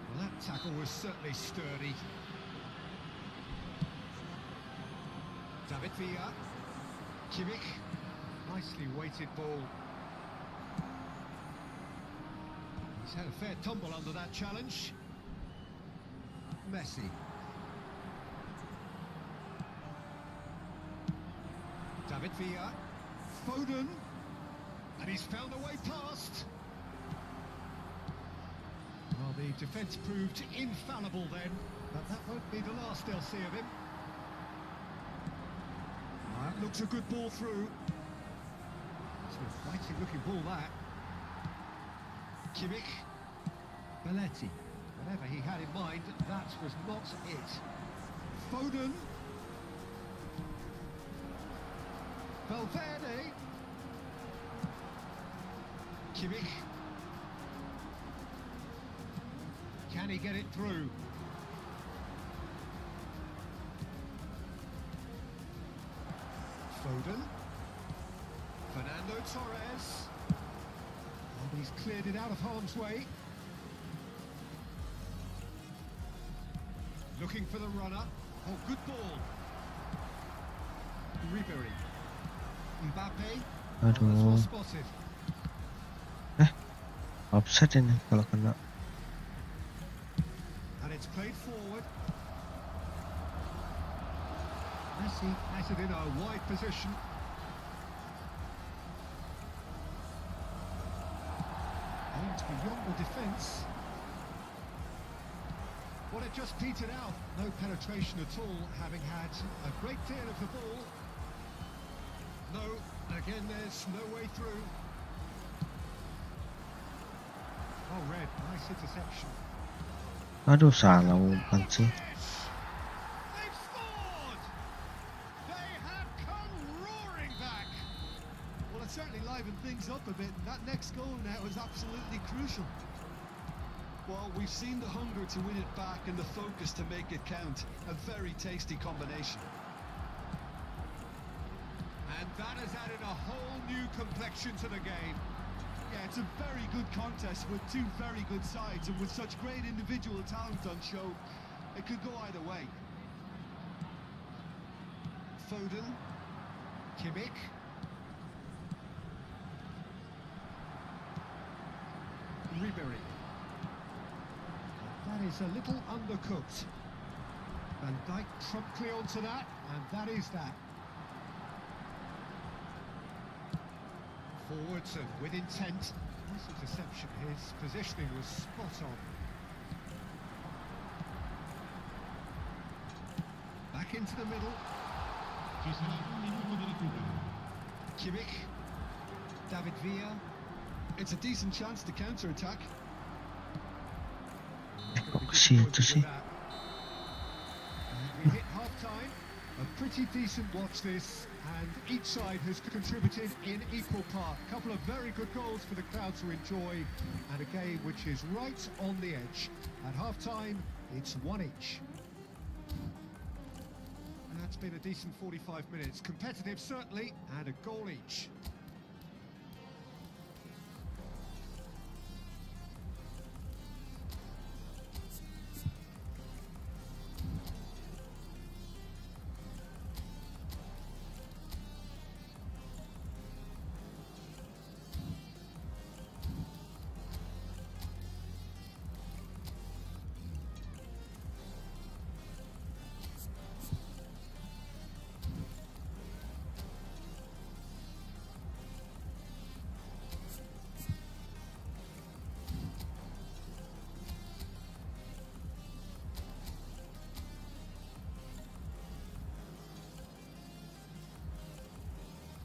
Well, that tackle was certainly sturdy. David Villa. Kimmich. Nicely weighted ball. He's had a fair tumble under that challenge. Messi. David Villa. Foden. And he's found a way past. Well, the defence proved infallible then, but that won't be the last they'll see of him. That looks a good ball through. It's a mighty looking ball, that. Kimmich. Belletti. Whatever he had in mind, that was not it. Foden. Valverde. Kimmich. Can he get it through? Foden. Fernando Torres. Oh, he's cleared it out of harm's way. Looking for the runner. Oh, good ball. Ribery. Mbappe. Oh, that's well Aduh. spotted. Offset ini kalau kena. And it's played forward. Messi has it in a wide position. Aimed beyond the defence. Well, it just petered out. No penetration at all, having had a great deal of the ball. No, again, there's no way through. Oh, red, nice interception. Aduh, salah umpan sih. They've scored! They have come roaring back. Well, it certainly livened things up a bit. That next goal now is absolutely crucial. Well, we've seen the hunger to win it back and the focus to make it count. A very tasty combination. And that has added a whole new complexion to the game. Yeah, it's a very good contest with two very good sides, and with such great individual talent on show, it could go either way. Foden, Kimmich, Ribery. That is a little undercooked. Van Dijk promptly onto that, and that is that. Forwards and with intent. Nice interception. His positioning was spot on. Back into the middle. Ci sarà un minuto di recupero. Kimmich, David Villa. It's a decent chance to counter-attack. Situ sih. We hit half-time. A pretty decent watch this, and each side has contributed in equal part. A couple of very good goals for the crowd to enjoy, and a game which is right on the edge. At half-time, it's one each. And that's been a decent 45 minutes. Competitive, certainly, and a goal each.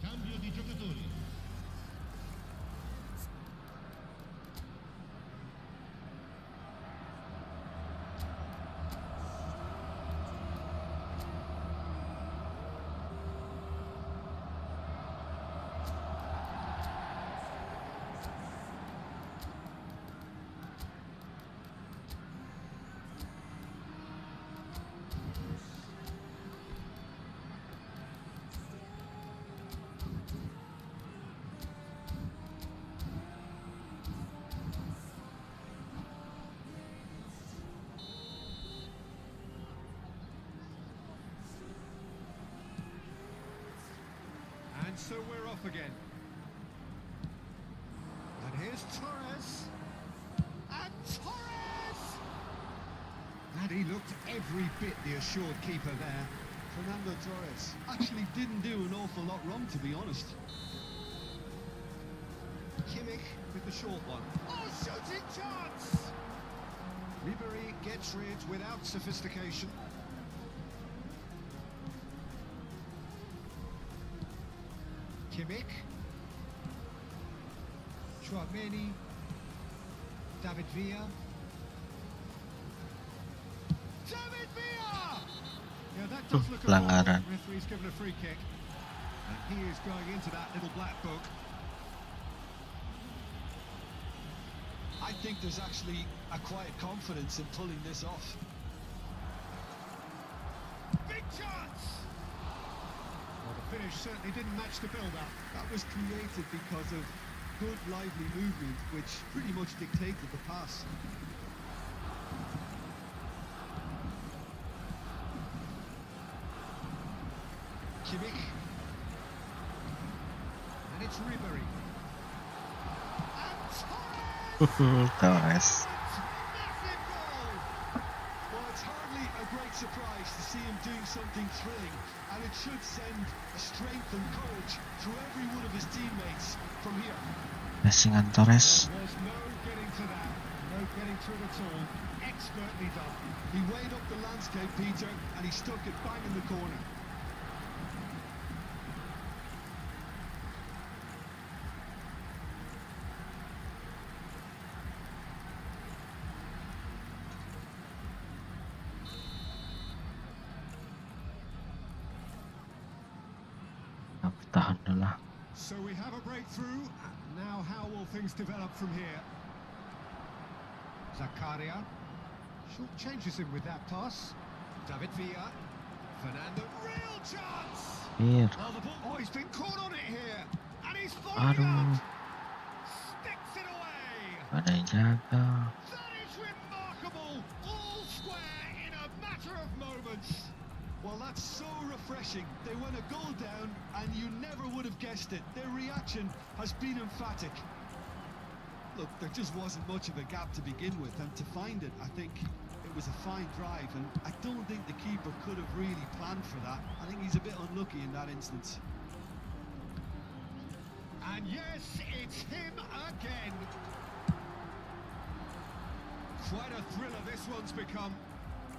Cambio di giocatori. And so we're off again. And here's Torres. And Torres! And he looked every bit the assured keeper there. Fernando Torres actually didn't do an awful lot wrong, to be honest. Kimmich with the short one. Oh, shooting chance! Ribery gets rid without sophistication. Kimmich. Chouameni. David Villa. David Villa! Yeah, that does look a Pelanggaran. foul. Referee's given a free kick. And he is going into that little black book. I think there's actually a quiet confidence in pulling this off. Big chance! Well, the finish certainly didn't match the build-up. That was created because of good, lively movement, which pretty much dictated the pass. Kimmich. And it's Ribery. And Torres! Torres. Massive goal! Well, it's hardly a great surprise to see him doing something thrilling, and it should send strength and courage through every one of his teammates from here. Passingan Torres. There was no getting to that. No getting to it at all. Expertly done. He weighed up the landscape, Peter, and he stuck it bang in the corner. Tahan dulu lah. So we have a breakthrough. Now how will things develop from here? Zakaria. Short changes him with that pass. David Villa. Fernando. Real chance! Here. Oh, he's been caught on it here. And he's following Aduh. up. Sticks Ada yang jaga. That is remarkable! All square in a matter of moments. Well, that's so refreshing. They went a goal down, and you never would have guessed it. Their reaction has been emphatic. Look, there just wasn't much of a gap to begin with, and to find it, I think it was a fine drive, and I don't think the keeper could have really planned for that. I think he's a bit unlucky in that instance. And yes, it's him again. Quite a thriller this one's become.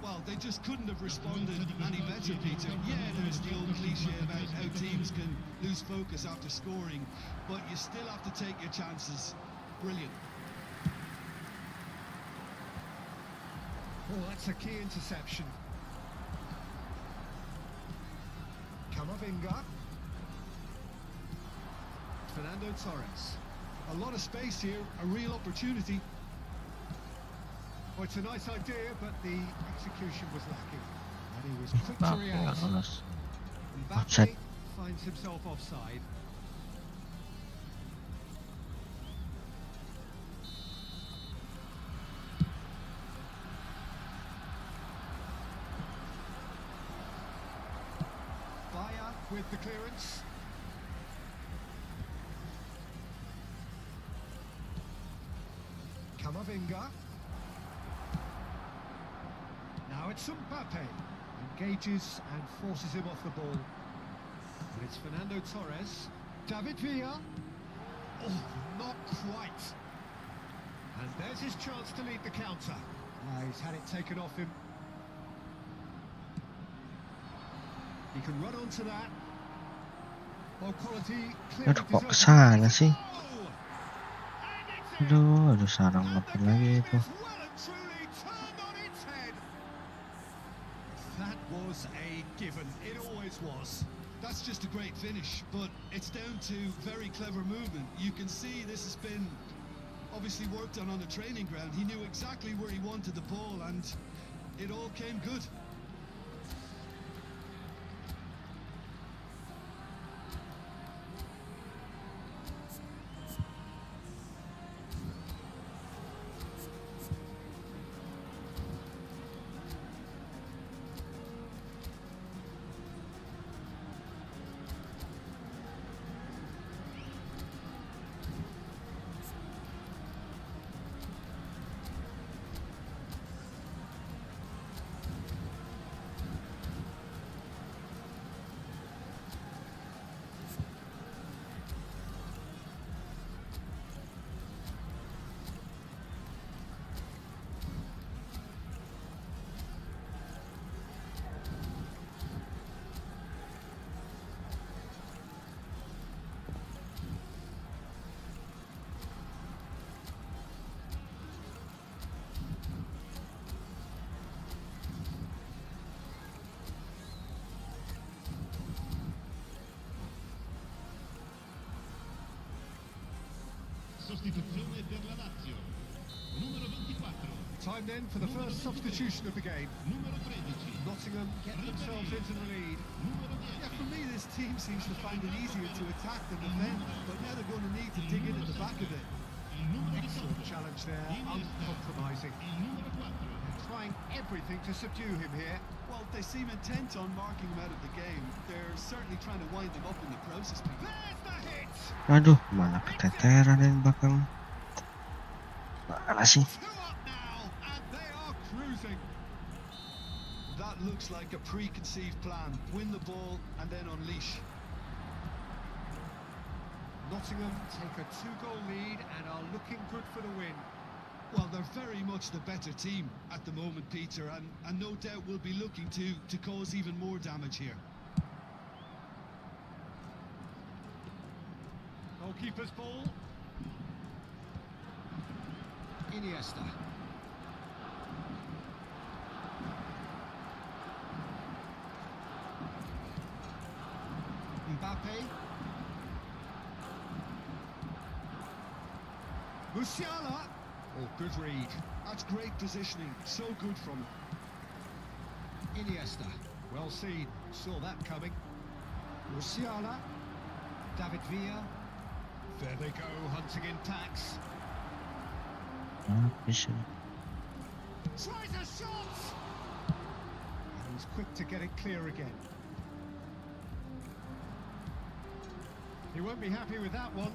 Well, they just couldn't have responded any better, Peter. Yeah, there's the old cliche about how teams can lose focus after scoring, but you still have to take your chances. Brilliant. Oh, that's a key interception. Camavinga. Fernando Torres. A lot of space here, a real opportunity. Well, it's a nice idea, but the execution was lacking. And he was quick to Mbappe nggak react. lolos. Mbappe Offside. finds himself offside. Bayer with the clearance. Camavinga. Now it's Mbappe. Engages and forces him off the ball. And it's Fernando Torres. David Villa. Oh, not quite. And there's his chance to lead the counter. He's had it taken off him. He can run onto that. Ball quality clearly Aduh, kok deserves kesana it. sih? Oh! And it's in. Aduh, sarang And the ngapain lagi game itu? is well and truly turned on its head. That was a given. It always was. That's just a great finish, but it's down to very clever movement. You can see this has been obviously worked on the training ground. He knew exactly where he wanted the ball, and it all came good. Sostituzione per la Lazio. Numero 24. Time then for the first substitution of the game. Numero 13. Nottingham get themselves into the lead. Numero 10. Yeah, for me, this team seems to find it easier to attack than defend, but now they're going to need to dig in at the back of it. Il numero Excellent 18. challenge there, uncompromising. Il numero 4. Trying everything to subdue him here. Well, they seem intent on marking him out of the game. They're certainly trying to wind him up in the process, Peter. There's the hit! Aduh, mana keteteran yang belakang. Mana sih? Two up now, and they are cruising. That looks like a preconceived plan. Win the ball and then unleash. Nottingham take a two-goal lead and are looking good for the win. Well, they're very much the better team at the moment, Peter, and no doubt will be looking to cause even more damage here. Goalkeeper's ball. Iniesta. Mbappe. Musiala. Oh, good read. That's great positioning. So good from him. Iniesta. Well seen. Saw that coming. Musiala. David Villa. There they go, hunting in tacks. Habis ini. Tries a shot! And he's quick to get it clear again. He won't be happy with that one.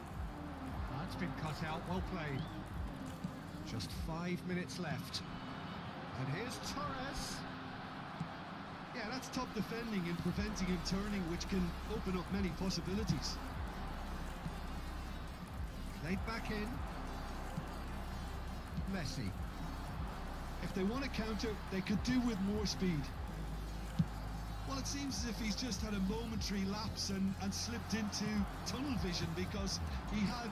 That's been cut out, well played. Just 5 minutes left. And here's Torres. Yeah, that's top defending and preventing him turning, which can open up many possibilities. Played back in. Messi. If they want to counter, they could do with more speed. Well, it seems as if he's just had a momentary lapse and slipped into tunnel vision because he had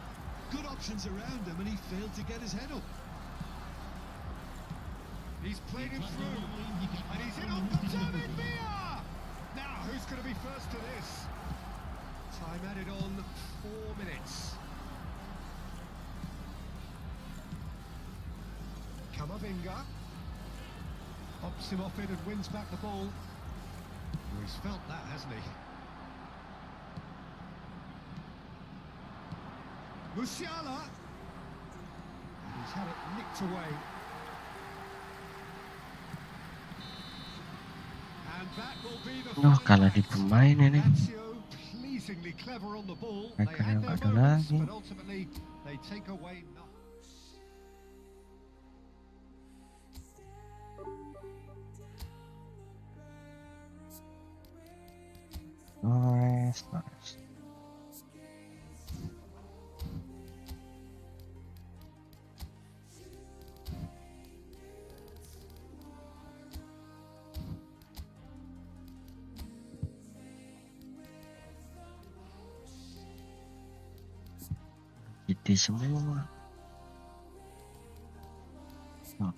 good options around him and he failed to get his head up. He's played him through. And he's in on David Villa! Now, who's going to be first to this? Time added on 4 minutes. Camavinga. Pops him off it and wins back the ball. Oh, he's felt that, hasn't he? Musiala. And he's had it nicked away. And that will be the Duh, final kalah di act. pemain ini. Lazio pleasingly clever on the ball. They Mereka had yang their ada moments, lagi. but ultimately they take away nothing. Nice, nice. Jadi semua. Oh.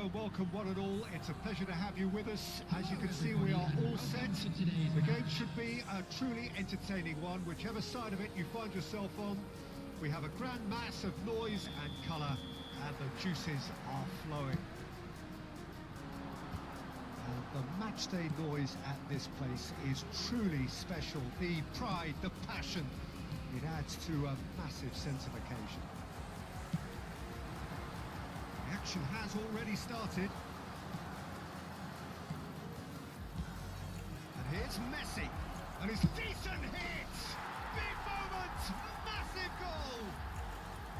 Hello, welcome one and all. It's a pleasure to have you with us. As you can see, we are all set. The game should be a truly entertaining one, whichever side of it you find yourself on. We have a grand mass of noise and colour, and the juices are flowing. The matchday noise at this place is truly special. The pride, the passion, it adds to a massive sense of occasion. The action has already started. And here's Messi, and his decent hit! Big moment! Massive goal!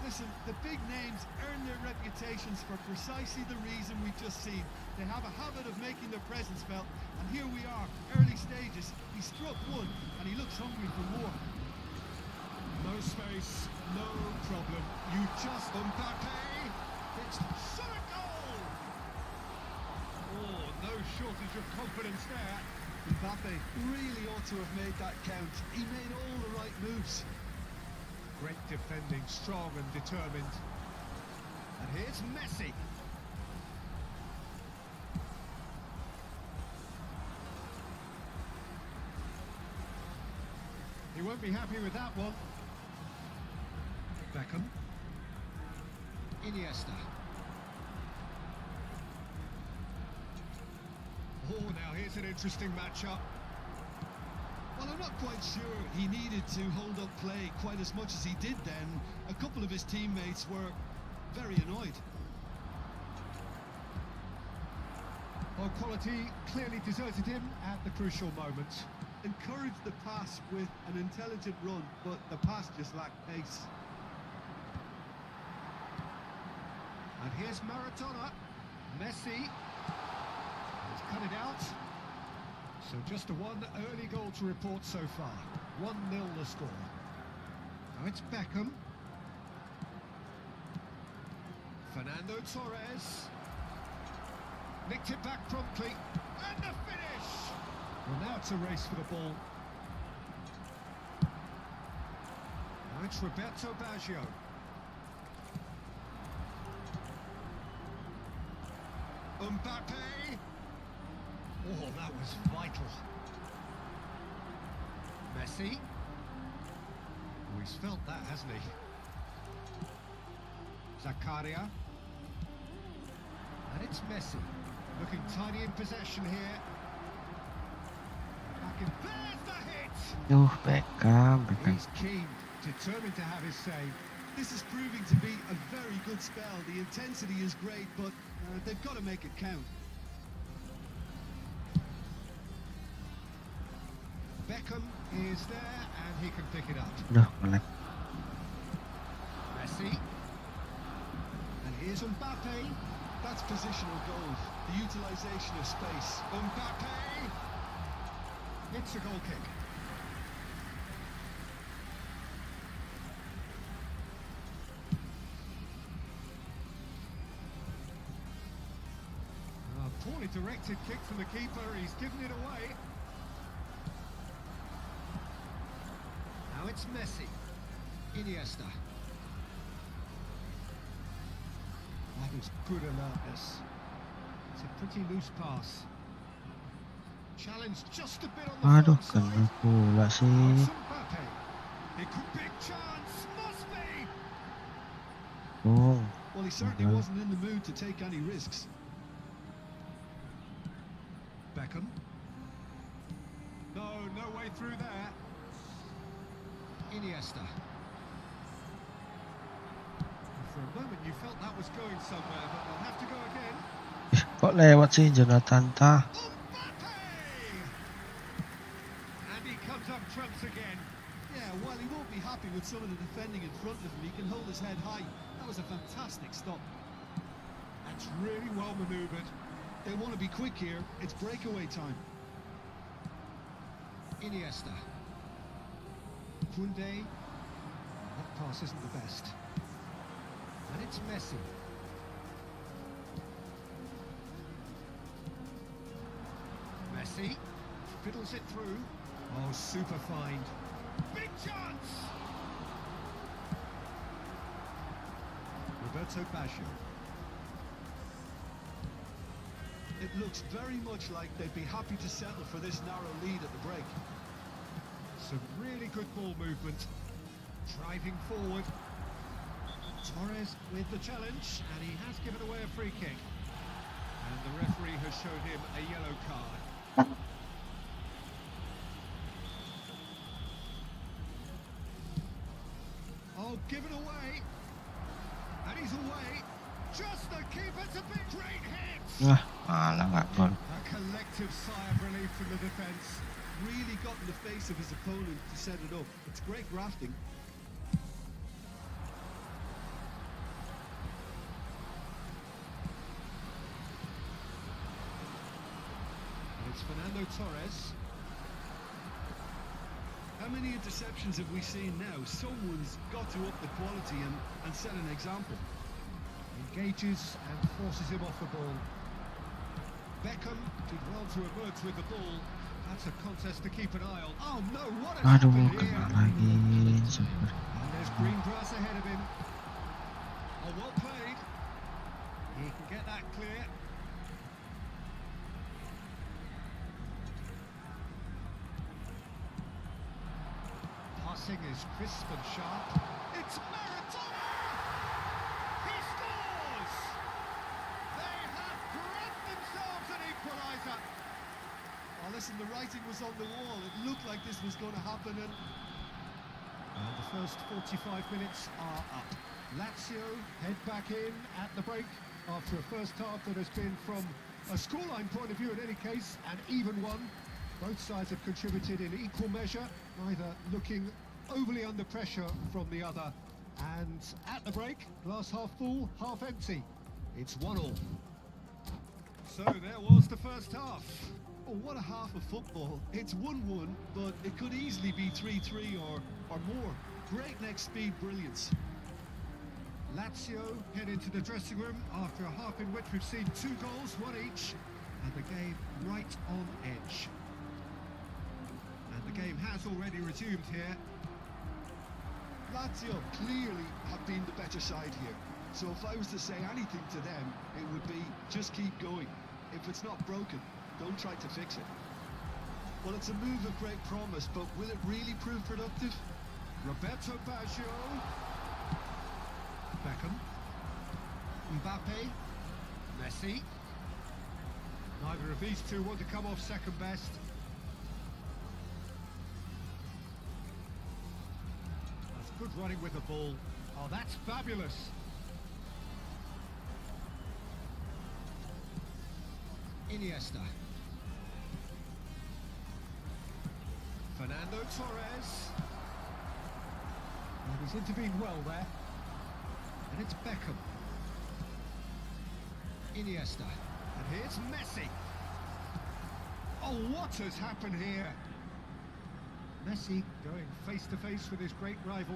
Listen, the big names earn their reputations for precisely the reason we've just seen. They have a habit of making their presence felt, and here we are, early stages. He struck one, and he looks hungry for more. No space, no problem. You just Mbappe. It's shot a goal. Oh, no shortage of confidence there. Mbappe really ought to have made that count. He made all the right moves. Great defending, strong and determined. And here's Messi. He won't be happy with that one. Beckham. Iniesta. Oh, now here's an interesting matchup. Well, I'm not quite sure he needed to hold up play quite as much as he did then. A couple of his teammates were very annoyed. Well, quality clearly deserted him at the crucial moment. Encouraged the pass with an intelligent run, but the pass just lacked pace. And here's Maradona. Messi has cut it out. So just a one early goal to report so far. 1-0 the score. Now it's Beckham. Fernando Torres. Nicked it back promptly. And the finish! Well, now it's a race for the ball. Now it's Roberto Baggio. Mbappe. Oh, that was vital. Messi. Oh, he's felt that, hasn't he? Zakaria. And it's Messi. Looking tidy in possession here. Back in. There's the hit! Beckham. He's keen, determined to have his say. This is proving to be a very good spell. The intensity is great, but they've got to make it count. Beckham is there, and he can pick it up. Udah, melek. Messi. And here's Mbappe. That's positional goal. The utilisation of space. Mbappe. It's a goal kick. A poorly directed kick from the keeper. He's given it away. Now it's Messi. Iniesta. That is good alertness. It's a pretty loose pass. Challenge just a bit on the Aduh, front side. kena pula It's sih. Mbappe. It could big chance. Must be. Oh, Well, he certainly wasn't in the mood to take any risks. Beckham. No way through there. Iniesta. For a moment you felt that was going somewhere, but they'll have to go again. kok lewat sih Jonathan tah? Mbappe! And he comes up trumps again. Yeah, while he won't be happy with some of the defending in front of him, he can hold his head high. That was a fantastic stop. That's really well manoeuvred. They want to be quick here. It's breakaway time. Iniesta. Koundé. That pass isn't the best. And it's Messi. Messi fiddles it through. Oh, super find. Big chance! Roberto Baggio. it looks very much like they'd be happy to settle for this narrow lead at the break. Some really good ball movement. Driving forward. Torres with the challenge, and he has given away a free kick. And the referee has shown him a yellow card. Oh, given away. And he's away. Just the keeper to be great hits. Wah, malah nggak gol. A collective sigh of relief from the defence. Really got in the face of his opponent to set it up. It's great grafting. And it's Fernando Torres. How many interceptions have we seen now? Someone's got to up the quality and set an example. Engages and forces him off the ball. Beckham did well to emerge with the ball. That's a contest to keep an eye on. Oh no, what has Aduh, happened kena here? lagi. Super. And there's green grass ahead of him. Oh, well played. He can get that clear. Passing is crisp and sharp. It's Maradona! He scores! They have grabbed themselves an equaliser. Oh, listen, the writing was on the wall. It looked like this was going to happen, and And the first 45 minutes are up. Lazio head back in at the break after a first half that has been, from a scoreline point of view in any case, an even one. Both sides have contributed in equal measure, neither looking overly under pressure from the other. And at the break, glass half full, half empty. It's 1-1. So there was the first half. oh, what a half of football. It's 1-1, but it could easily be 3-3 or more. Breakneck speed brilliance. Lazio head into the dressing room after a half in which we've seen 2 goals, 1 each, and the game right on edge. And the game has already resumed here. Lazio clearly have been the better side here. So if I was to say anything to them, it would be just keep going. If it's not broken, don't try to fix it. Well, it's a move of great promise, but will it really prove productive? Roberto Baggio. Beckham. Mbappe. Messi. Neither of these two want to come off second best. That's good running with the ball. Oh, that's fabulous. Iniesta. Fernando Torres. And he's intervened well there. And it's Beckham. Iniesta. And here's Messi. Oh, what has happened here? Messi going face to face with his great rival.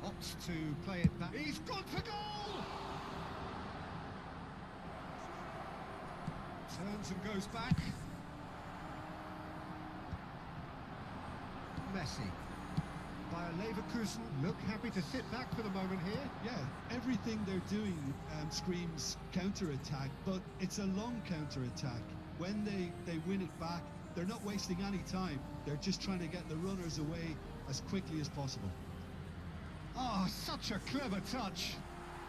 Opts to play it back. He's gone for goal! Turns and goes back. Messi. Bayer Leverkusen look happy to sit back for the moment here. Yeah, everything they're doing screams counter-attack, but it's a long counter-attack. When they win it back, they're not wasting any time. They're just trying to get the runners away as quickly as possible. Oh, such a clever touch.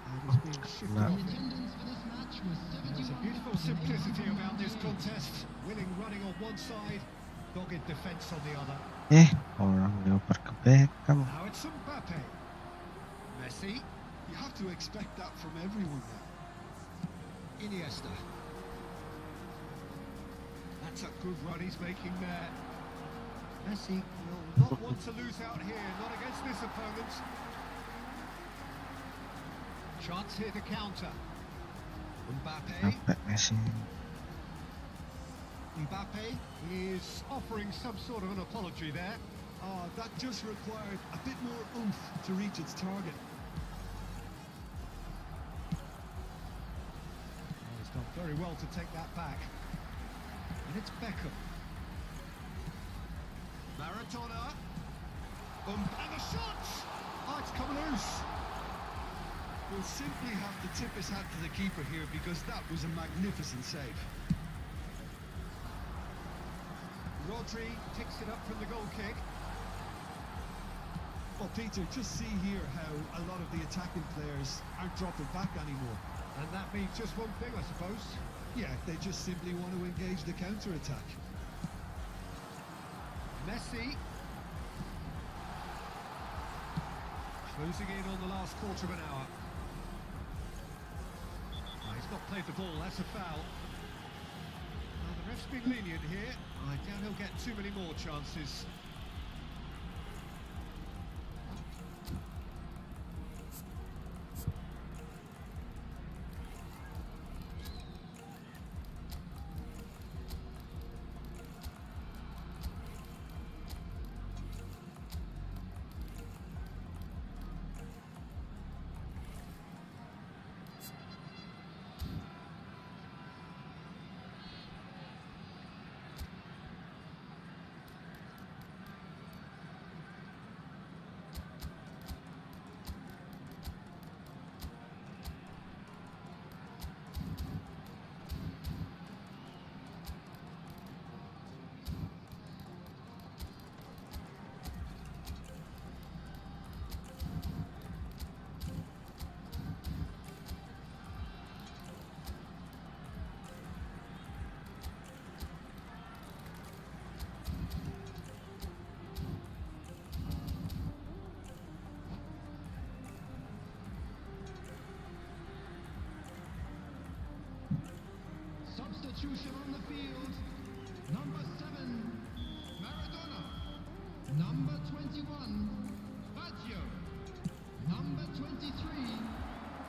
And it's being shifted Nah. off. There's a beautiful simplicity about this contest. Winning running on one side, dogged defence on the other. Orang dioper ke Beckham. Now it's Mbappe. Messi. You have to expect that from everyone now. Iniesta. That's a good run he's making there. Messi will not want to lose out here, not against this opponent. Chance here to counter. Mbappe. Sampai Messi. Mbappe is offering some sort of an apology there. Oh, that just required a bit more oomph to reach its target. Oh, he's done very well to take that back. And it's Beckham. Maradona. And the shot! Oh, it's come loose. will simply have to tip his hat to the keeper here because that was a magnificent save. Rodri picks it up from the goal kick. Well, Peter, just see here how a lot of the attacking players aren't dropping back anymore. And that means just one thing, I suppose. Yeah, they just simply want to engage the counter-attack. Messi. Closing in on the last quarter of an hour. He's not played the ball, that's a foul. Well, the ref's been lenient here. I doubt he'll get too many more chances. Substitution on the field. Number 7, Maradona. Number 21, Baggio. Number 23,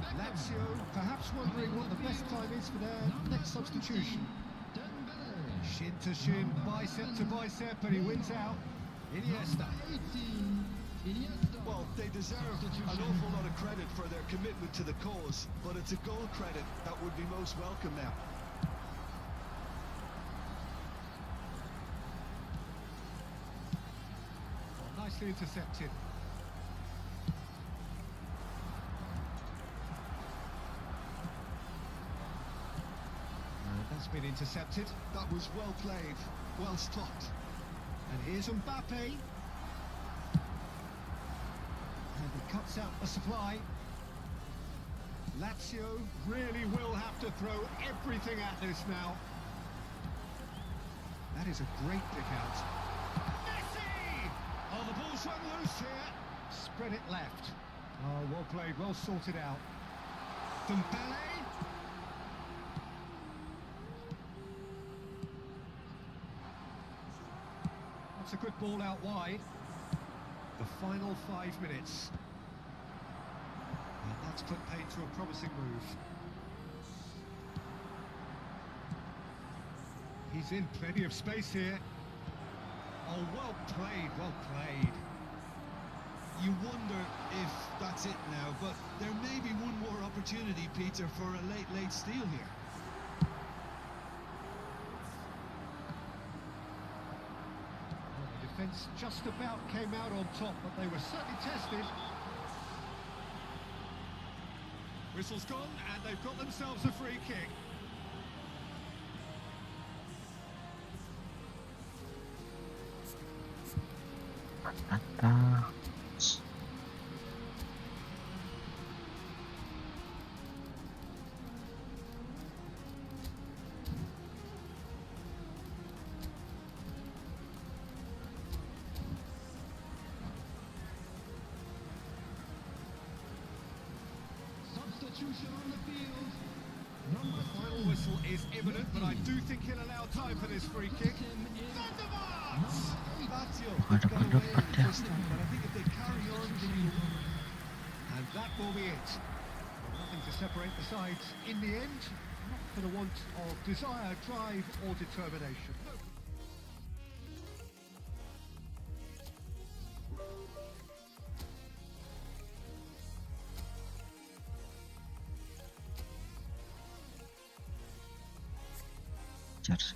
Beckham. Lazio perhaps wondering what the best time is for their next substitution. Dembele. Shin to shin, bicep to bicep, and he wins out. Iniesta. 18, Iniesta. Well, they deserve an awful lot of credit for their commitment to the cause, but it's a goal credit that would be most welcome now. Nicely intercepted. That's been intercepted. That was well played, well stopped. And here's Mbappe. And he cuts out the supply. Lazio really will have to throw everything at this now. That is a great pick out. Messi! Oh, the ball's run loose here. Spread it left. Oh, well played, well sorted out. Dembele. That's a good ball out wide. The final 5 minutes. And that's put paid to a promising move. He's in plenty of space here. Oh, well played, well played. You wonder if that's it now, but there may be one more opportunity, Peter, for a late steal here. Well, the defence just about came out on top, but they were certainly tested. Whistle's gone, and they've got themselves a free kick. Substitution on the field. The Number final 10, whistle is imminent, but I do think he'll allow time for this free kick. Thunderbolts! Lazio Ada got away pendapat ya. this time, but I think if they carry on, And that will be it. Nothing to separate the sides in the end, not for the want of desire, drive or determination. Charge.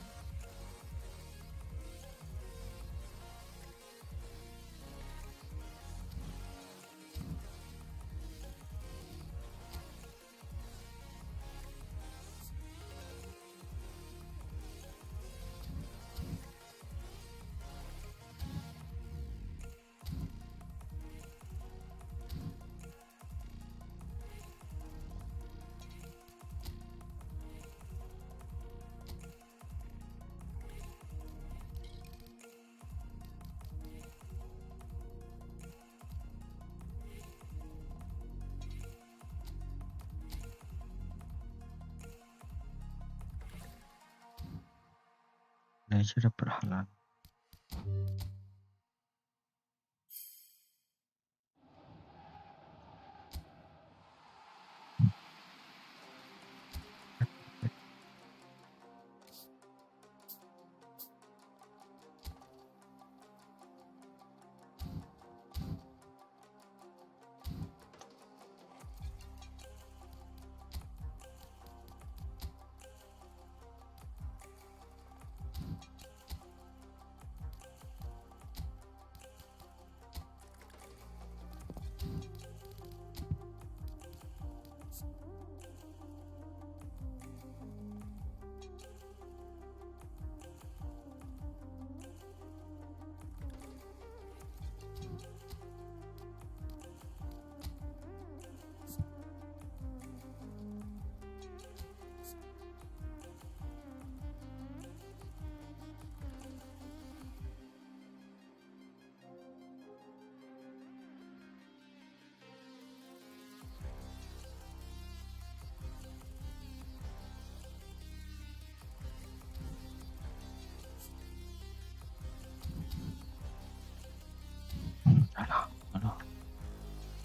aja dapat halan.